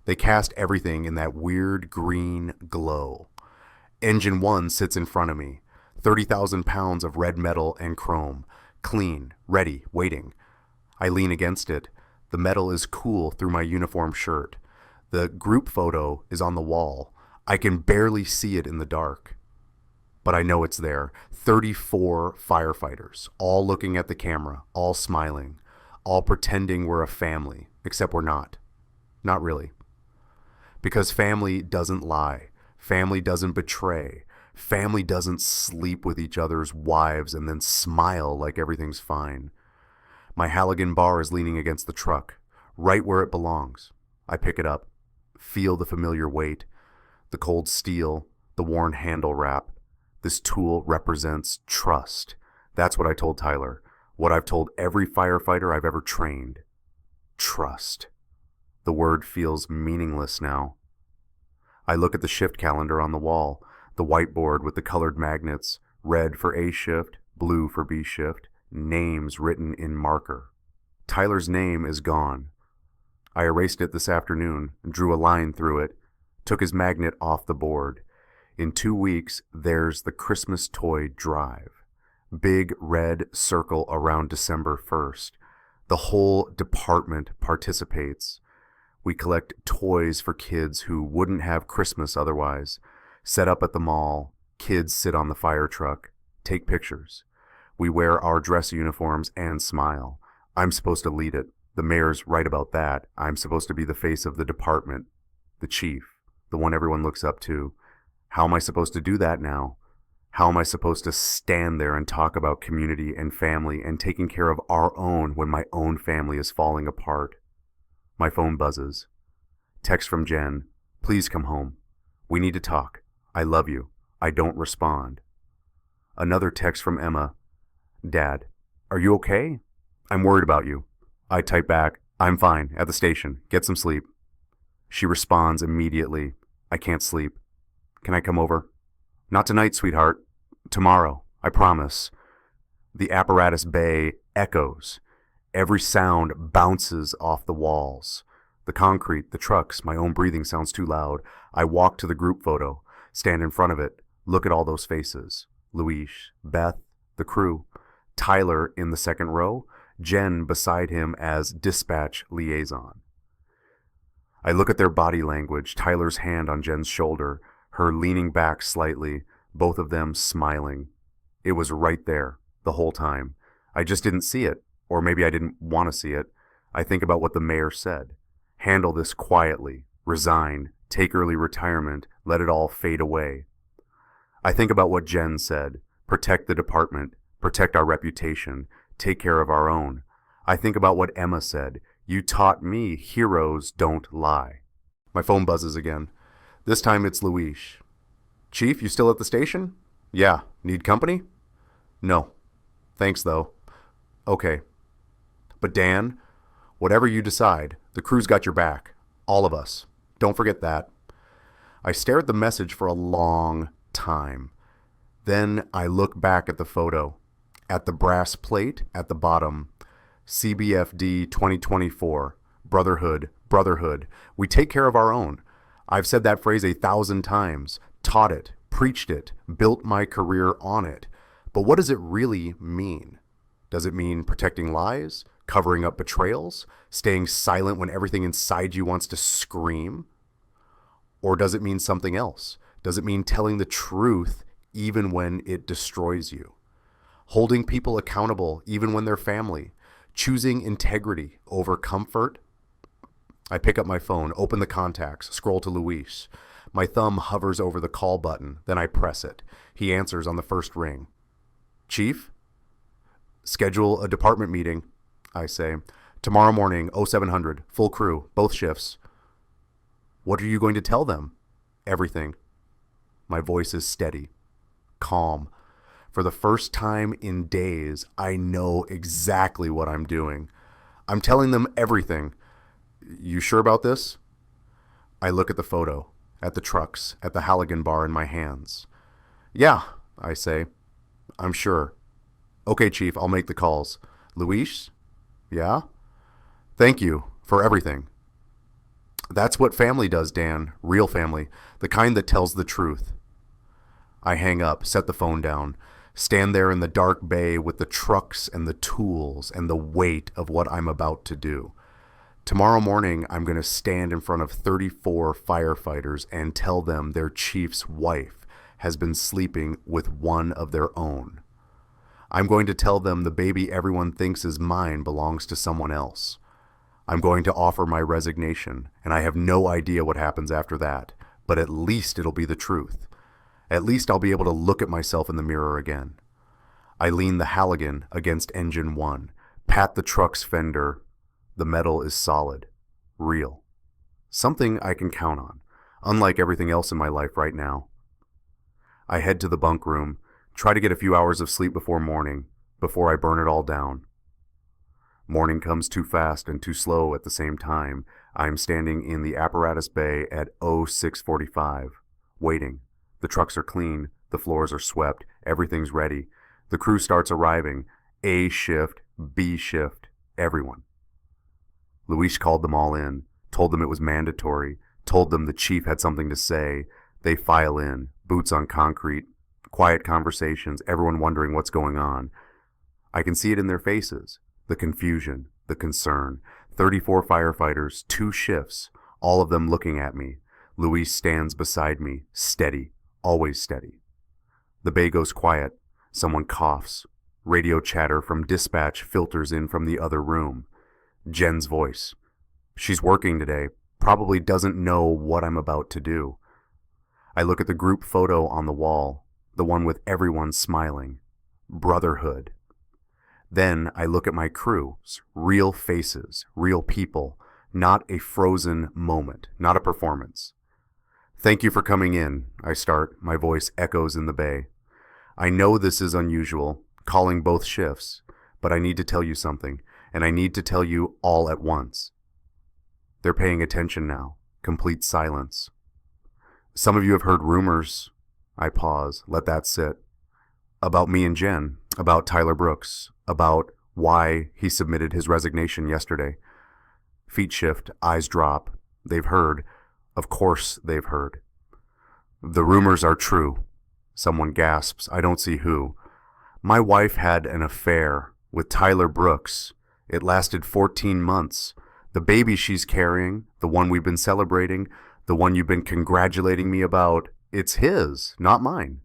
[SPEAKER 1] They cast everything in that weird green glow. Engine 1 sits in front of me. 30,000 pounds of red metal and chrome. Clean, ready, waiting. I lean against it. The metal is cool through my uniform shirt. The group photo is on the wall. I can barely see it in the dark. But I know it's there. 34 firefighters, all looking at the camera, all smiling, all pretending we're a family, except we're not. Not really. Because family doesn't lie. Family doesn't betray. Family doesn't sleep with each other's wives and then smile like everything's fine. My Halligan bar is leaning against the truck, right where it belongs. I pick it up, feel the familiar weight, the cold steel, the worn handle wrap. This tool represents trust. That's what I told Tyler, what I've told every firefighter I've ever trained. Trust. The word feels meaningless now. I look at the shift calendar on the wall, the whiteboard with the colored magnets, red for A shift, blue for B shift, names written in marker. Tyler's name is gone. I erased it this afternoon, drew a line through it, took his magnet off the board. In 2 weeks, there's the Christmas toy drive. Big red circle around December 1st. The whole department participates. We collect toys for kids who wouldn't have Christmas otherwise. Set up at the mall, kids sit on the fire truck, take pictures. We wear our dress uniforms and smile. I'm supposed to lead it. The mayor's right about that. I'm supposed to be the face of the department, the chief, the one everyone looks up to. How am I supposed to do that now? How am I supposed to stand there and talk about community and family and taking care of our own when my own family is falling apart? My phone buzzes. Text from Jen. Please come home. We need to talk. I love you. I don't respond. Another text from Emma. Dad, are you okay? I'm worried about you. I type back, I'm fine, at the station. Get some sleep. She responds immediately. I can't sleep. Can I come over? Not tonight, sweetheart. Tomorrow, I promise. The apparatus bay echoes. Every sound bounces off the walls. The concrete, the trucks, my own breathing sounds too loud. I walk to the group photo, stand in front of it, look at all those faces. Luis, Beth, the crew, Tyler in the second row, Jen beside him as dispatch liaison. I look at their body language, Tyler's hand on Jen's shoulder, her leaning back slightly, both of them smiling. It was right there, the whole time. I just didn't see it, or maybe I didn't want to see it. I think about what the mayor said. Handle this quietly, resign, take early retirement, let it all fade away. I think about what Jen said. Protect the department, protect our reputation, take care of our own. I think about what Emma said. You taught me heroes don't lie. My phone buzzes again. This time it's Luis. Chief, you still at the station? Yeah. Need company? No. Thanks, though. Okay. But Dan, whatever you decide, the crew's got your back. All of us. Don't forget that. I stare at the message for a long time. Then I look back at the photo. At the brass plate at the bottom. CBFD 2024. Brotherhood, brotherhood. We take care of our own. I've said that phrase 1,000 times. Taught it, preached it, built my career on it. But what does it really mean? Does it mean protecting lies? Covering up betrayals? Staying silent when everything inside you wants to scream? Or does it mean something else? Does it mean telling the truth even when it destroys you? Holding people accountable even when they're family? Choosing integrity over comfort? I pick up my phone, open the contacts, scroll to Luis. My thumb hovers over the call button, then I press it. He answers on the first ring. Chief? Schedule a department meeting, I say. Tomorrow morning, 0700, full crew, both shifts. What are you going to tell them? Everything. My voice is steady, calm. For the first time in days, I know exactly what I'm doing. I'm telling them everything. You sure about this? I look at the photo, at the trucks, at the Halligan bar in my hands. Yeah, I say. I'm sure. Okay, Chief, I'll make the calls. Luis? Yeah? Thank you for everything. That's what family does, Dan. Real family. The kind that tells the truth. I hang up, set the phone down, stand there in the dark bay with the trucks and the tools and the weight of what I'm about to do. Tomorrow morning, I'm going to stand in front of 34 firefighters and tell them their chief's wife has been sleeping with one of their own. I'm going to tell them the baby everyone thinks is mine belongs to someone else. I'm going to offer my resignation, and I have no idea what happens after that, but at least it'll be the truth. At least I'll be able to look at myself in the mirror again. I lean the Halligan against engine 1, pat the truck's fender. The metal is solid, real. Something I can count on, unlike everything else in my life right now. I head to the bunk room, try to get a few hours of sleep before morning, before I burn it all down. Morning comes too fast and too slow at the same time. I'm standing in the apparatus bay at 0645, waiting. The trucks are clean, the floors are swept, everything's ready. The crew starts arriving, A shift, B shift, everyone. Luis called them all in, told them it was mandatory, told them the chief had something to say. They file in, boots on concrete, quiet conversations, everyone wondering what's going on. I can see it in their faces, the confusion, the concern. 34 firefighters, 2 shifts, all of them looking at me. Luis stands beside me, steady. Always steady. The bay goes quiet. Someone coughs. Radio chatter from dispatch filters in from the other room. Jen's voice. She's working today, probably doesn't know what I'm about to do. I look at the group photo on the wall, the one with everyone smiling. Brotherhood. Then I look at my crew, real faces, real people, not a frozen moment, not a performance. Thank you for coming in, I start, my voice echoes in the bay. I know this is unusual, calling both shifts, but I need to tell you something, and I need to tell you all at once. They're paying attention now, complete silence. Some of you have heard rumors. I pause, let that sit. About me and Jen, about Tyler Brooks, about why he submitted his resignation yesterday. Feet shift, eyes drop. They've heard. Of course they've heard. The rumors are true. Someone gasps. I don't see who. My wife had an affair with Tyler Brooks. It lasted 14 months. The baby she's carrying, the one we've been celebrating, the one you've been congratulating me about, it's his, not mine.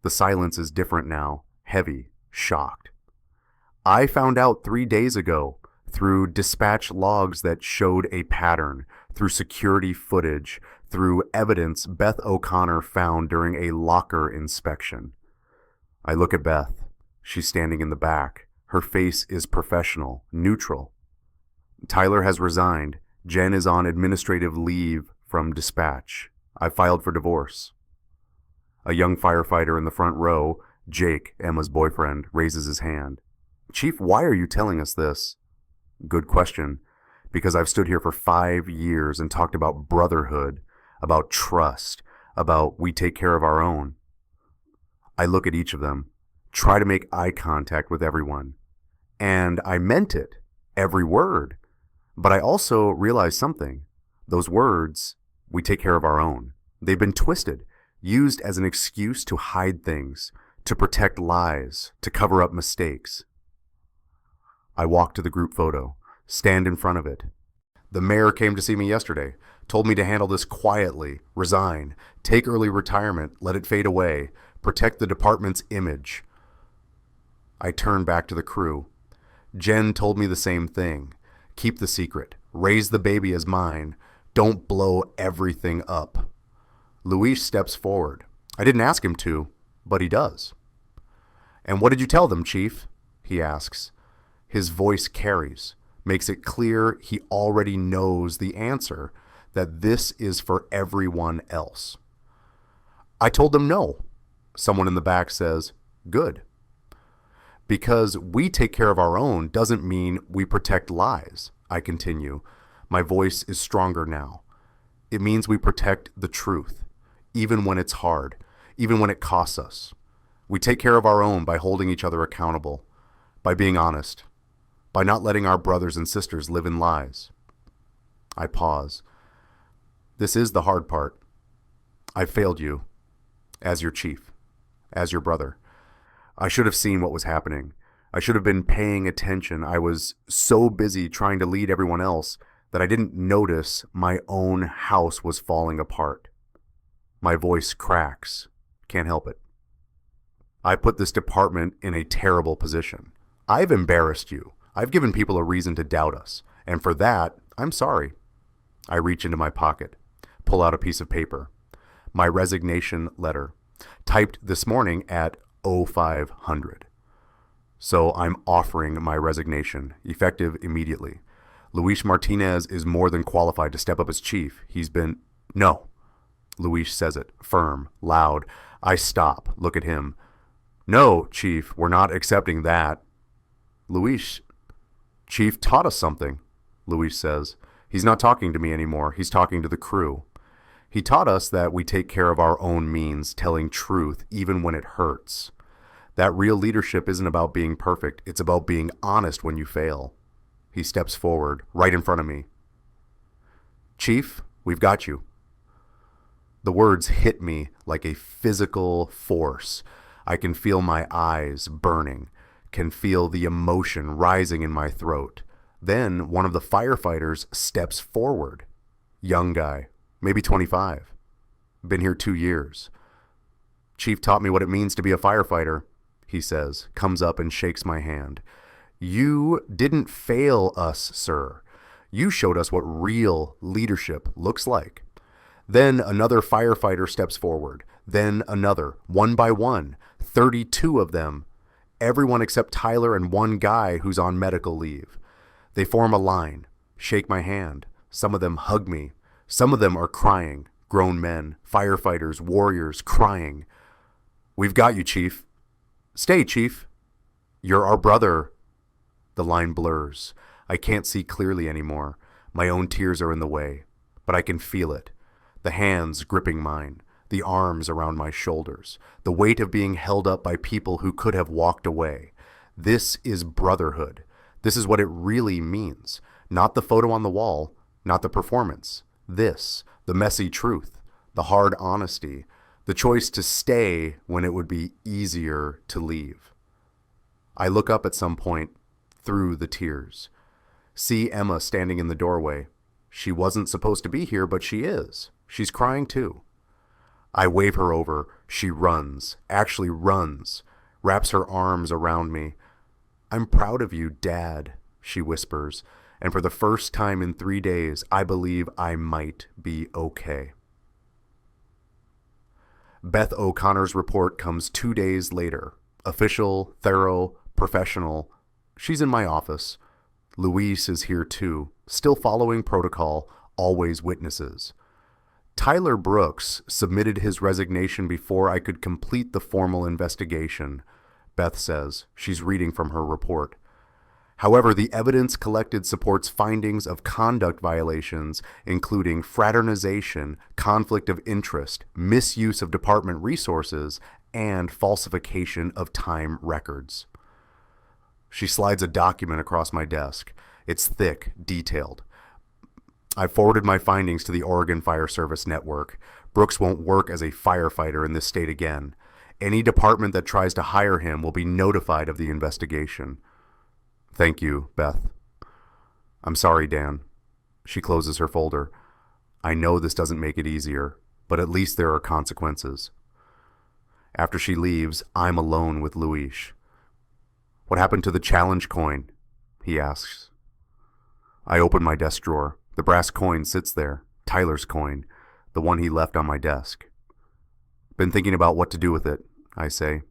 [SPEAKER 1] The silence is different now, heavy, shocked. I found out 3 days ago through dispatch logs that showed a pattern, through security footage, through evidence Beth O'Connor found during a locker inspection. I look at Beth. She's standing in the back. Her face is professional, neutral. Tyler has resigned. Jen is on administrative leave from dispatch. I filed for divorce. A young firefighter in the front row, Jake, Emma's boyfriend, raises his hand. Chief, why are you telling us this? Good question. Because I've stood here for 5 years and talked about brotherhood, about trust, about we take care of our own. I look at each of them, try to make eye contact with everyone. And I meant it, every word. But I also realized something. Those words, we take care of our own. They've been twisted, used as an excuse to hide things, to protect lies, to cover up mistakes. I walk to the group photo, stand in front of it. The mayor came to see me yesterday, told me to handle this quietly, resign, take early retirement, let it fade away, protect the department's image. I turn back to the crew. Jen told me the same thing. Keep the secret. Raise the baby as mine. Don't blow everything up. Luis steps forward. I didn't ask him to, but he does. And what did you tell them, Chief? He asks. His voice carries, makes it clear he already knows the answer, that this is for everyone else. I told them no. Someone in the back says, good. Because we take care of our own doesn't mean we protect lies, I continue. My voice is stronger now. It means we protect the truth, even when it's hard, even when it costs us. We take care of our own by holding each other accountable, by being honest, by not letting our brothers and sisters live in lies. I pause. This is the hard part. I failed you, as your chief, as your brother. I should have seen what was happening. I should have been paying attention. I was so busy trying to lead everyone else that I didn't notice my own house was falling apart. My voice cracks. Can't help it. I put this department in a terrible position. I've embarrassed you. I've given people a reason to doubt us. And for that, I'm sorry. I reach into my pocket, pull out a piece of paper. My resignation letter, typed this morning at 0500. So I'm offering my resignation, effective immediately. Luis Martinez is more than qualified to step up as chief. No. Luis says it, firm, loud. I stop, look at him. No, Chief, we're not accepting that. Luis, Chief taught us something, Luis says. He's not talking to me anymore. He's talking to the crew. He taught us that we take care of our own means, telling truth even when it hurts. That real leadership isn't about being perfect. It's about being honest when you fail. He steps forward, right in front of me. Chief, we've got you. The words hit me like a physical force. I can feel my eyes burning, can feel the emotion rising in my throat. Then one of the firefighters steps forward. Young guy, maybe 25. Been here 2 years. Chief taught me what it means to be a firefighter, he says, comes up and shakes my hand. You didn't fail us, sir. You showed us what real leadership looks like. Then another firefighter steps forward. Then another, one by one, 32 of them. Everyone except Tyler and one guy who's on medical leave. They form a line, shake my hand. Some of them hug me. Some of them are crying. Grown men, firefighters, warriors, crying. We've got you, Chief. Stay, Chief. You're our brother. The line blurs. I can't see clearly anymore. My own tears are in the way. But I can feel it. The hands gripping mine. The arms around my shoulders. The weight of being held up by people who could have walked away. This is brotherhood. This is what it really means. Not the photo on the wall. Not the performance. This, the messy truth. The hard honesty. The choice to stay when it would be easier to leave. I look up at some point through the tears. See Emma standing in the doorway. She wasn't supposed to be here, but she is. She's crying too. I wave her over. She runs, actually runs, wraps her arms around me. I'm proud of you, Dad, she whispers, and for the first time in 3 days, I believe I might be okay. Beth O'Connor's report comes 2 days later. Official, thorough, professional. She's in my office. Luis is here too, still following protocol, always witnesses. Tyler Brooks submitted his resignation before I could complete the formal investigation, Beth says. She's reading from her report. However, the evidence collected supports findings of conduct violations, including fraternization, conflict of interest, misuse of department resources, and falsification of time records. She slides a document across my desk. It's thick, detailed. I've forwarded my findings to the Oregon Fire Service Network. Brooks won't work as a firefighter in this state again. Any department that tries to hire him will be notified of the investigation. Thank you, Beth. I'm sorry, Dan. She closes her folder. I know this doesn't make it easier, but at least there are consequences. After she leaves, I'm alone with Luis. What happened to the challenge coin? He asks. I open my desk drawer. The brass coin sits there, Tyler's coin, the one he left on my desk. Been thinking about what to do with it, I say.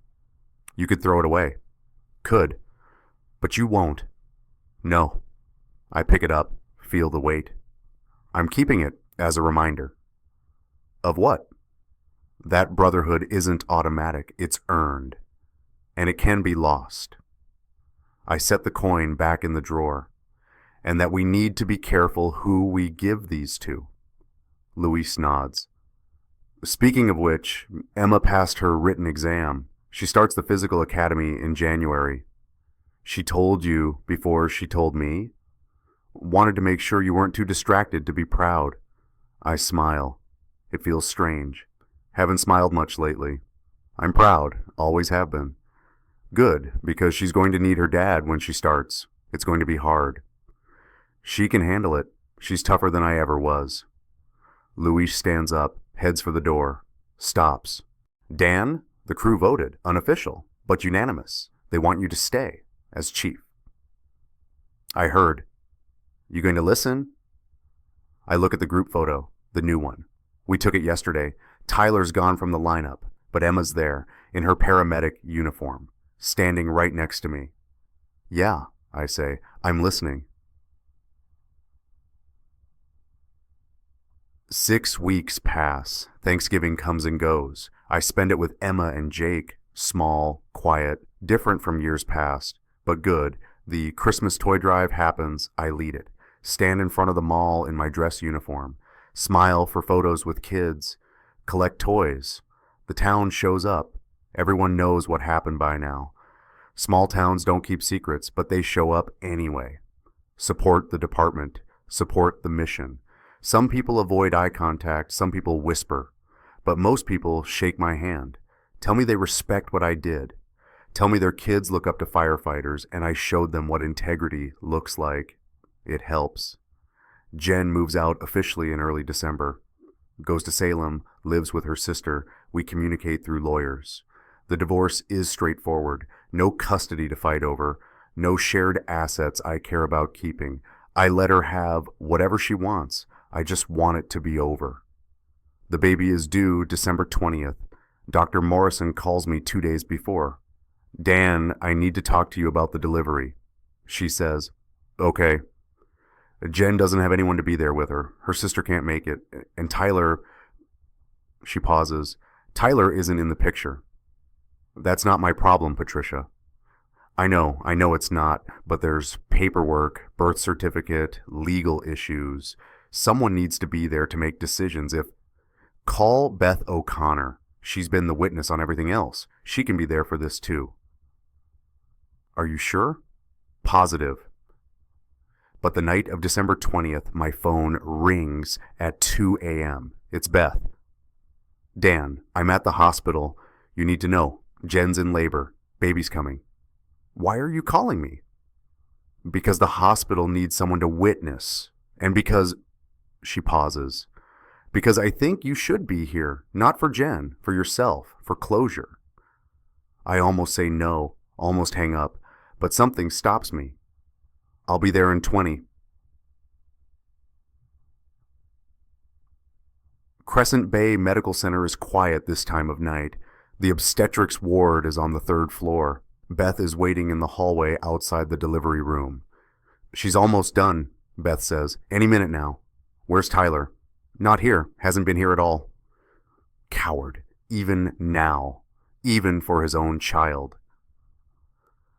[SPEAKER 1] You could throw it away. Could. But you won't. No. I pick it up, feel the weight. I'm keeping it as a reminder. Of what? That brotherhood isn't automatic, it's earned. And it can be lost. I set the coin back in the drawer. And that we need to be careful who we give these to. Luis nods. Speaking of which, Emma passed her written exam. She starts the physical academy in January. She told you before she told me? Wanted to make sure you weren't too distracted to be proud. I smile. It feels strange. Haven't smiled much lately. I'm proud, always have been. Good, because she's going to need her dad when she starts. It's going to be hard. She can handle it. She's tougher than I ever was. Luis stands up, heads for the door, stops. Dan, the crew voted, unofficial, but unanimous. They want you to stay as chief. I heard. You going to listen? I look at the group photo, the new one. We took it yesterday. Tyler's gone from the lineup, but Emma's there, in her paramedic uniform, standing right next to me. Yeah, I say, I'm listening. 6 weeks pass. Thanksgiving comes and goes. I spend it with Emma and Jake. Small, quiet, different from years past, but good. The Christmas toy drive happens. I lead it. Stand in front of the mall in my dress uniform. Smile for photos with kids. Collect toys. The town shows up. Everyone knows what happened by now. Small towns don't keep secrets, but they show up anyway. Support the department. Support the mission. Some people avoid eye contact, some people whisper, but most people shake my hand. Tell me they respect what I did. Tell me their kids look up to firefighters, and I showed them what integrity looks like. It helps. Jen moves out officially in early December. Goes to Salem, lives with her sister. We communicate through lawyers. The divorce is straightforward. No custody to fight over. No shared assets I care about keeping. I let her have whatever she wants. I just want it to be over. The baby is due December 20th. Dr. Morrison calls me 2 days before. Dan, I need to talk to you about the delivery. She says, okay. Jen doesn't have anyone to be there with her. Her sister can't make it. And Tyler... She pauses. Tyler isn't in the picture. That's not my problem, Patricia. I know it's not, but there's paperwork, birth certificate, legal issues. Someone needs to be there to make decisions. Call Beth O'Connor. She's been the witness on everything else. She can be there for this too. Are you sure? Positive. But the night of December 20th, my phone rings at 2 a.m. It's Beth. Dan, I'm at the hospital. You need to know. Jen's in labor. Baby's coming. Why are you calling me? Because the hospital needs someone to witness. And because... She pauses. Because I think you should be here. Not for Jen. For yourself. For closure. I almost say no. Almost hang up. But something stops me. I'll be there in 20. Crescent Bay Medical Center is quiet this time of night. The obstetrics ward is on the 3rd floor. Beth is waiting in the hallway outside the delivery room. She's almost done, Beth says. Any minute now. Where's Tyler? Not here. Hasn't been here at all. Coward. Even now. Even for his own child.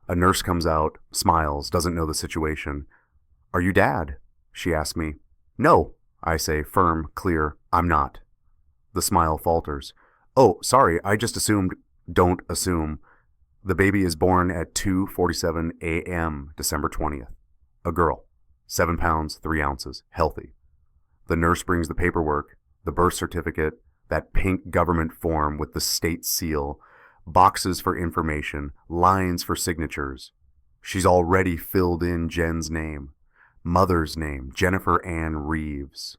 [SPEAKER 1] A nurse comes out, smiles, doesn't know the situation. Are you Dad? She asks me. No, I say, firm, clear. I'm not. The smile falters. Oh, sorry, I just assumed. Don't assume. The baby is born at 2:47 a.m. December 20th. A girl. 7 pounds, 3 ounces. Healthy. The nurse brings the paperwork, the birth certificate, that pink government form with the state seal, boxes for information, lines for signatures. She's already filled in Jen's name. Mother's name, Jennifer Ann Reeves.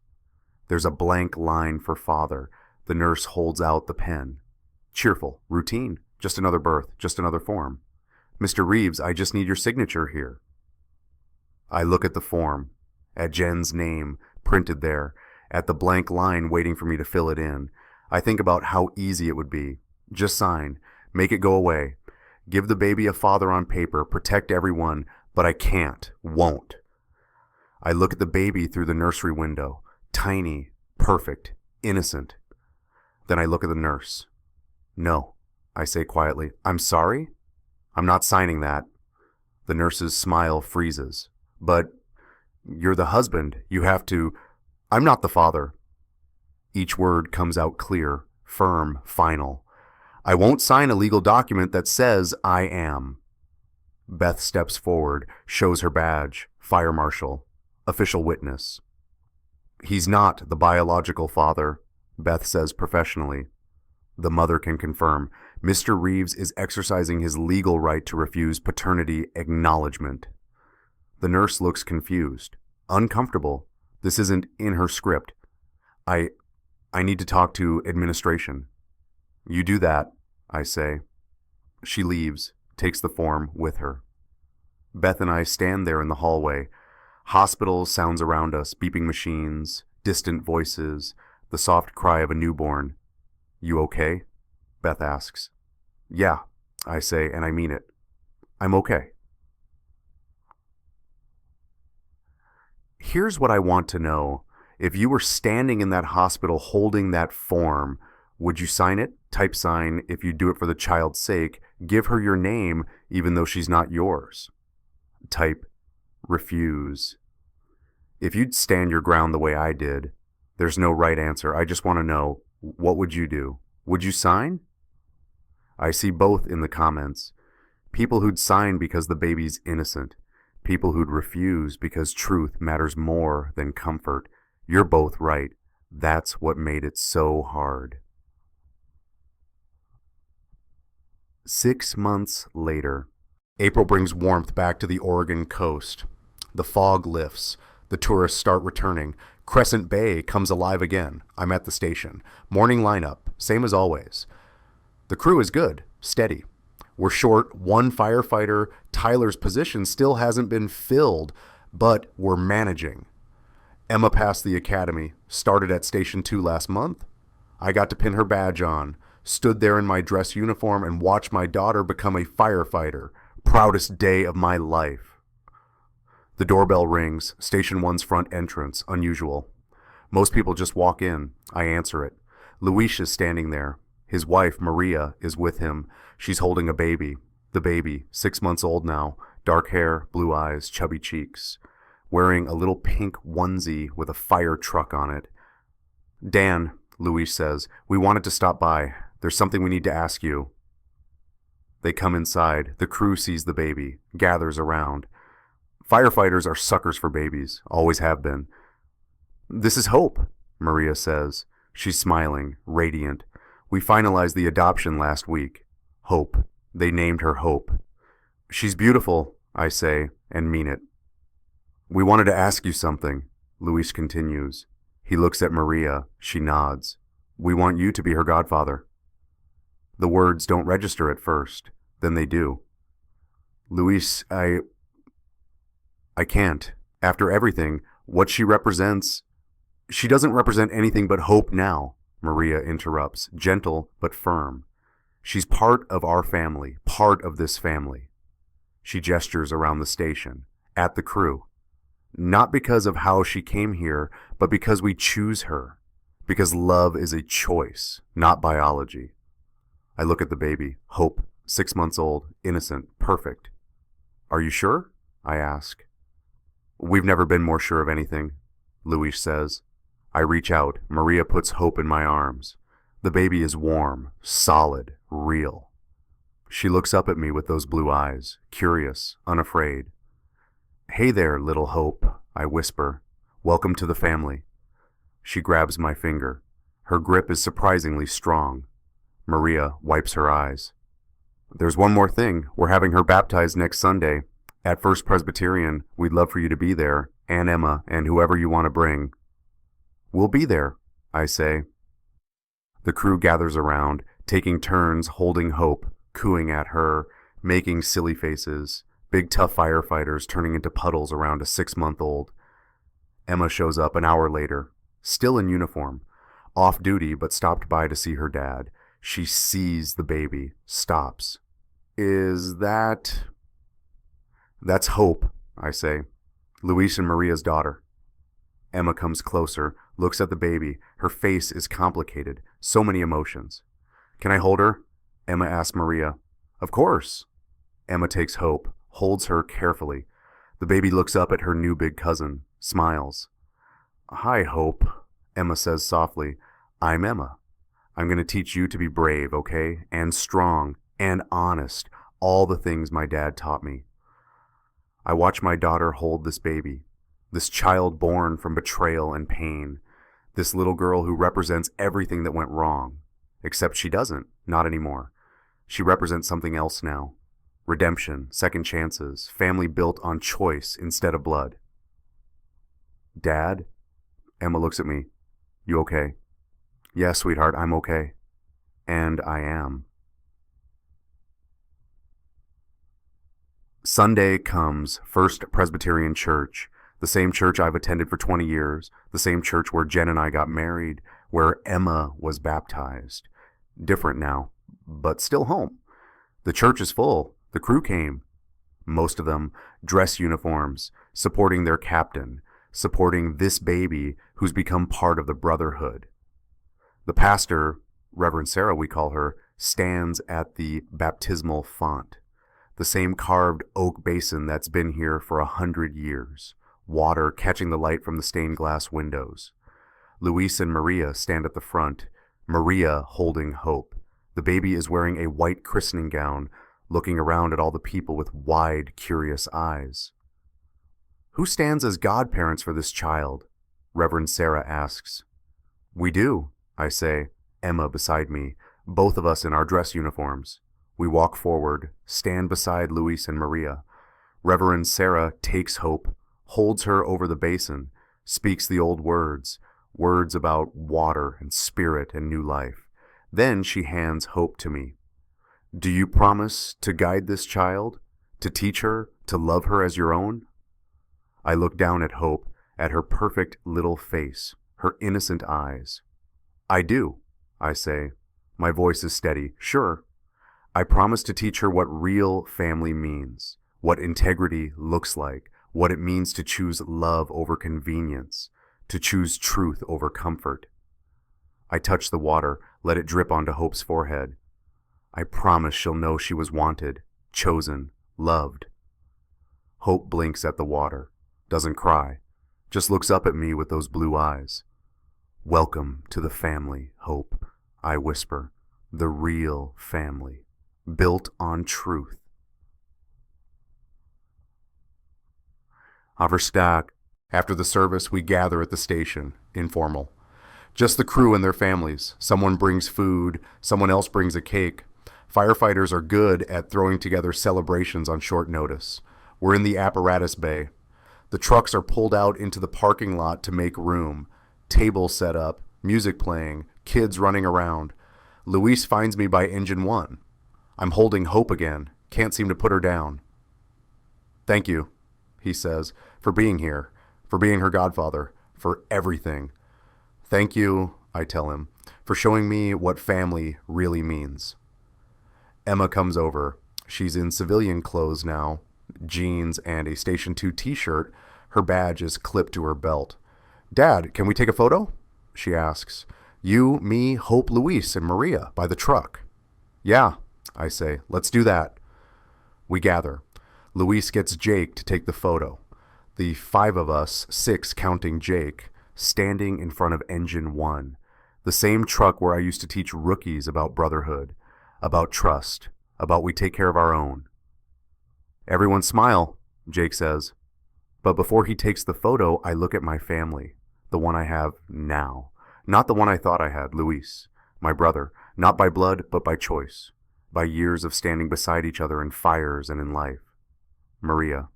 [SPEAKER 1] There's a blank line for father. The nurse holds out the pen. Cheerful, routine, just another birth, just another form. Mr. Reeves, I just need your signature here. I look at the form, at Jen's name printed there, at the blank line waiting for me to fill it in. I think about how easy it would be. Just sign, make it go away. Give the baby a father on paper, protect everyone, but I can't, won't. I look at the baby through the nursery window, tiny, perfect, innocent. Then I look at the nurse. No, I say quietly. I'm sorry? I'm not signing that. The nurse's smile freezes. But you're the husband. You have to... I'm not the father. Each word comes out clear, firm, final. I won't sign a legal document that says I am. Beth steps forward, shows her badge, fire marshal, official witness. He's not the biological father, Beth says professionally. The mother can confirm. Mr. Reeves is exercising his legal right to refuse paternity acknowledgement. The nurse looks confused, uncomfortable. This isn't in her script. I need to talk to administration. You do that, I say. She leaves, takes the form with her. Beth and I stand there in the hallway. Hospital sounds around us, beeping machines, distant voices, the soft cry of a newborn. You okay? Beth asks. Yeah, I say, and I mean it. I'm okay. Here's what I want to know. If you were standing in that hospital holding that form, would you sign it? Type sign, if you do it for the child's sake, give her your name even though she's not yours. Type refuse. If you'd stand your ground the way I did, there's no right answer. I just want to know, what would you do? Would you sign? I see both in the comments. People who'd sign because the baby's innocent. People who'd refuse because truth matters more than comfort. You're both right. That's what made it so hard. 6 months later. April brings warmth back to the Oregon coast. The fog lifts. The tourists start returning. Crescent Bay comes alive again. I'm at the station. Morning lineup, same as always. The crew is good, steady. We're short one firefighter. Tyler's position still hasn't been filled, but we're managing. Emma passed the academy, started at Station 2 last month. I got to pin her badge on, stood there in my dress uniform and watched my daughter become a firefighter. Proudest day of my life. The doorbell rings, Station 1's front entrance, unusual. Most people just walk in. I answer it. Luis is standing there. His wife, Maria, is with him. She's holding a baby. The baby, 6 months old now, dark hair, blue eyes, chubby cheeks. Wearing a little pink onesie with a fire truck on it. Dan, Luis says, we wanted to stop by. There's something we need to ask you. They come inside. The crew sees the baby, gathers around. Firefighters are suckers for babies, always have been. This is Hope, Maria says. She's smiling, radiant. We finalized the adoption last week. Hope. They named her Hope. She's beautiful, I say, and mean it. We wanted to ask you something, Luis continues. He looks at Maria. She nods. We want you to be her godfather. The words don't register at first. Then they do. Luis, I can't. After everything, what she represents... She doesn't represent anything but hope now, Maria interrupts, gentle but firm. She's part of our family, part of this family. She gestures around the station, at the crew. Not because of how she came here, but because we choose her. Because love is a choice, not biology. I look at the baby, Hope, 6 months old, innocent, perfect. Are you sure? I ask. We've never been more sure of anything, Luis says. I reach out. Maria puts Hope in my arms. The baby is warm, solid, real. She looks up at me with those blue eyes, curious, unafraid. Hey there, little Hope, I whisper. Welcome to the family. She grabs my finger. Her grip is surprisingly strong. Maria wipes her eyes. There's one more thing. We're having her baptized next Sunday. At First Presbyterian, we'd love for you to be there, and Emma, and whoever you want to bring. We'll be there, I say. The crew gathers around, taking turns holding Hope, cooing at her, making silly faces, big tough firefighters turning into puddles around a 6-month-old. Emma shows up an hour later, still in uniform, off duty but stopped by to see her dad. She sees the baby, stops. That's Hope, I say. Luis and Maria's daughter. Emma comes closer, looks at the baby. Her face is complicated, so many emotions. Can I hold her? Emma asks Maria. Of course. Emma takes Hope, holds her carefully. The baby looks up at her new big cousin, smiles. Hi, Hope, Emma says softly. I'm Emma. I'm going to teach you to be brave, okay? And strong, and honest. All the things my dad taught me. I watch my daughter hold this baby. This child born from betrayal and pain. This little girl who represents everything that went wrong. Except she doesn't. Not anymore. She represents something else now. Redemption, second chances, family built on choice instead of blood. Dad? Emma looks at me. You okay? Yes, sweetheart, I'm okay. And I am. Sunday comes, First Presbyterian Church. The same church I've attended for 20 years, the same church where Jen and I got married, where Emma was baptized. Different now, but still home. The church is full. The crew came. Most of them dress uniforms, supporting their captain, supporting this baby who's become part of the brotherhood. The pastor, Reverend Sarah we call her, stands at the baptismal font, the same carved oak basin that's been here for 100 years. Water catching the light from the stained glass windows. Luis and Maria stand at the front, Maria holding Hope. The baby is wearing a white christening gown, looking around at all the people with wide, curious eyes. Who stands as godparents for this child? Reverend Sarah asks. We do, I say, Emma beside me, both of us in our dress uniforms. We walk forward, stand beside Luis and Maria. Reverend Sarah takes Hope, holds her over the basin, speaks the old words about water and spirit and new life. Then she hands Hope to me. Do you promise to guide this child, to teach her, to love her as your own? I look down at Hope, at her perfect little face, her innocent eyes. I do, I say. My voice is steady. Sure. I promise to teach her what real family means, what integrity looks like, what it means to choose love over convenience, to choose truth over comfort. I touch the water, let it drip onto Hope's forehead. I promise she'll know she was wanted, chosen, loved. Hope blinks at the water, doesn't cry, just looks up at me with those blue eyes. Welcome to the family, Hope, I whisper, the real family, built on truth. Overstag. After the service, we gather at the station, informal. Just the crew and their families. Someone brings food, someone else brings a cake. Firefighters are good at throwing together celebrations on short notice. We're in the apparatus bay. The trucks are pulled out into the parking lot to make room. Tables set up, music playing, kids running around. Luis finds me by engine 1. I'm holding Hope again, can't seem to put her down. Thank you, he says, for being here, for being her godfather, for everything. Thank you, I tell him, for showing me what family really means. Emma comes over. She's in civilian clothes now, jeans and a Station 2 t-shirt. Her badge is clipped to her belt. Dad, can we take a photo? She asks. You, me, Hope, Luis, and Maria by the truck. Yeah, I say. Let's do that. We gather. Luis gets Jake to take the photo. The 5 of us, 6 counting Jake, standing in front of engine 1, the same truck where I used to teach rookies about brotherhood, about trust, about we take care of our own. Everyone smile, Jake says. But before he takes the photo, I look at my family, the one I have now. Not the one I thought I had, Luis, my brother, not by blood, but by choice, by years of standing beside each other in fires and in life. Maria,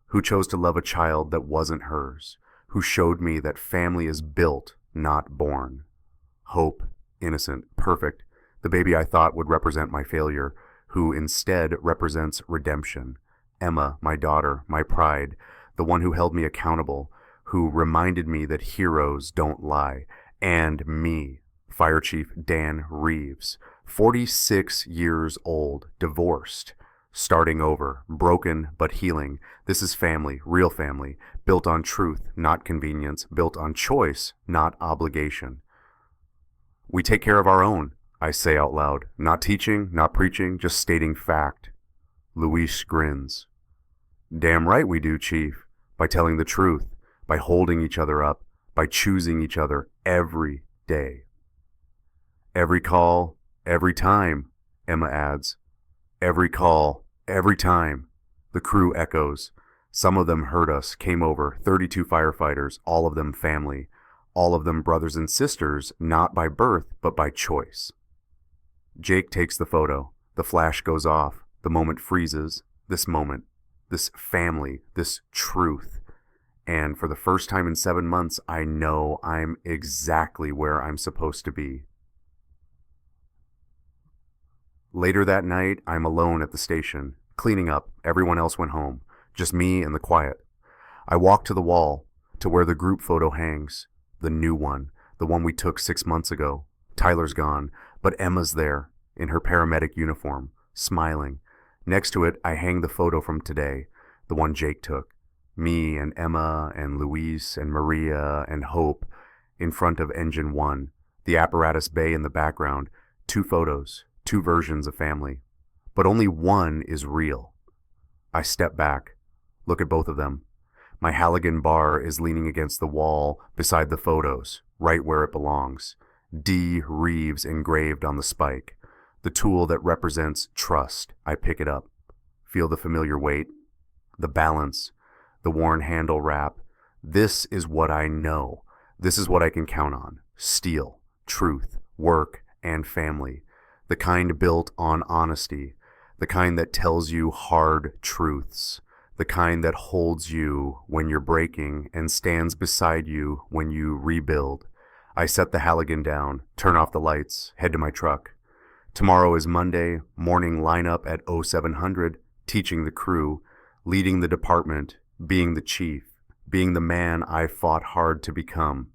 [SPEAKER 1] who chose to love a child that wasn't hers, who showed me that family is built, not born. Hope, innocent, perfect, the baby I thought would represent my failure, who instead represents redemption. Emma, my daughter, my pride, the one who held me accountable, who reminded me that heroes don't lie. And me, Fire Chief Dan Reeves, 46 years old, divorced, starting over, broken but healing. This is family, real family, built on truth, not convenience, built on choice, not obligation. We take care of our own, I say out loud, not teaching, not preaching, just stating fact. Luis grins. Damn right we do, Chief, by telling the truth, by holding each other up, by choosing each other every day. Every call, every time, Emma adds. Every call, every time, the crew echoes. Some of them heard us, came over, 32 firefighters, all of them family, all of them brothers and sisters, not by birth, but by choice. Jake takes the photo. The flash goes off. The moment freezes. This moment, this family, this truth. And for the first time in 7 months, I know I'm exactly where I'm supposed to be. Later that night, I'm alone at the station, cleaning up. Everyone else went home. Just me and the quiet. I walk to the wall, to where the group photo hangs. The new one, the one we took 6 months ago. Tyler's gone, but Emma's there, in her paramedic uniform, smiling. Next to it, I hang the photo from today, the one Jake took. Me and Emma and Luis and Maria and Hope in front of engine 1, the apparatus bay in the background, 2 photos, 2 versions of family. But only one is real. I step back, look at both of them. My Halligan bar is leaning against the wall beside the photos, right where it belongs. D. Reeves engraved on the spike. The tool that represents trust. I pick it up. Feel the familiar weight, the balance, the worn handle wrap. This is what I know. This is what I can count on. Steel, truth, work, and family. The kind built on honesty. The kind that tells you hard truths. The kind that holds you when you're breaking and stands beside you when you rebuild. I set the Halligan down, turn off the lights, head to my truck. Tomorrow is Monday, morning lineup at 0700, teaching the crew, leading the department, being the chief, being the man I fought hard to become,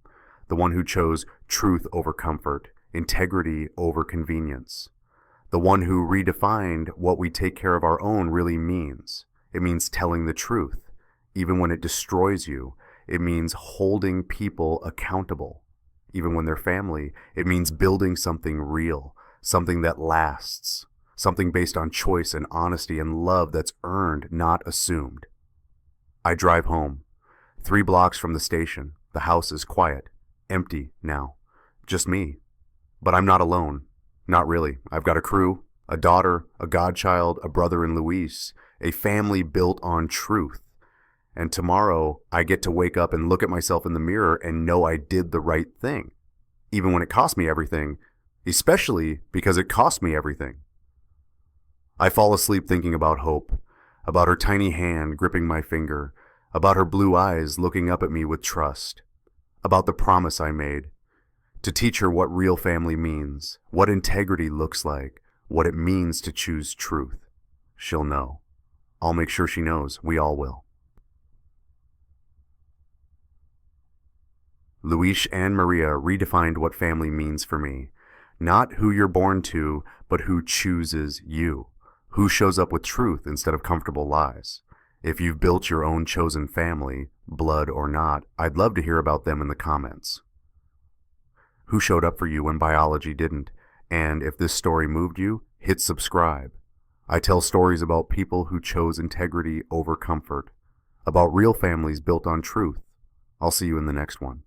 [SPEAKER 1] the one who chose truth over comfort, integrity over convenience, the one who redefined what we take care of our own really means. It means telling the truth, even when it destroys you. It means holding people accountable, even when they're family. It means building something real, something that lasts, something based on choice and honesty and love that's earned, not assumed. I drive home. 3 blocks from the station. The house is quiet, empty now. Just me. But I'm not alone. Not really. I've got a crew, a daughter, a godchild, a brother and Luis, a family built on truth. And tomorrow I get to wake up and look at myself in the mirror and know I did the right thing, even when it cost me everything, especially because it cost me everything. I fall asleep thinking about Hope, about her tiny hand gripping my finger, about her blue eyes looking up at me with trust, about the promise I made, to teach her what real family means, what integrity looks like, what it means to choose truth. She'll know. I'll make sure she knows. We all will. Luis and Maria redefined what family means for me. Not who you're born to, but who chooses you. Who shows up with truth instead of comfortable lies. If you've built your own chosen family, blood or not, I'd love to hear about them in the comments. Who showed up for you when biology didn't? And if this story moved you, hit subscribe. I tell stories about people who chose integrity over comfort, about real families built on truth. I'll see you in the next one.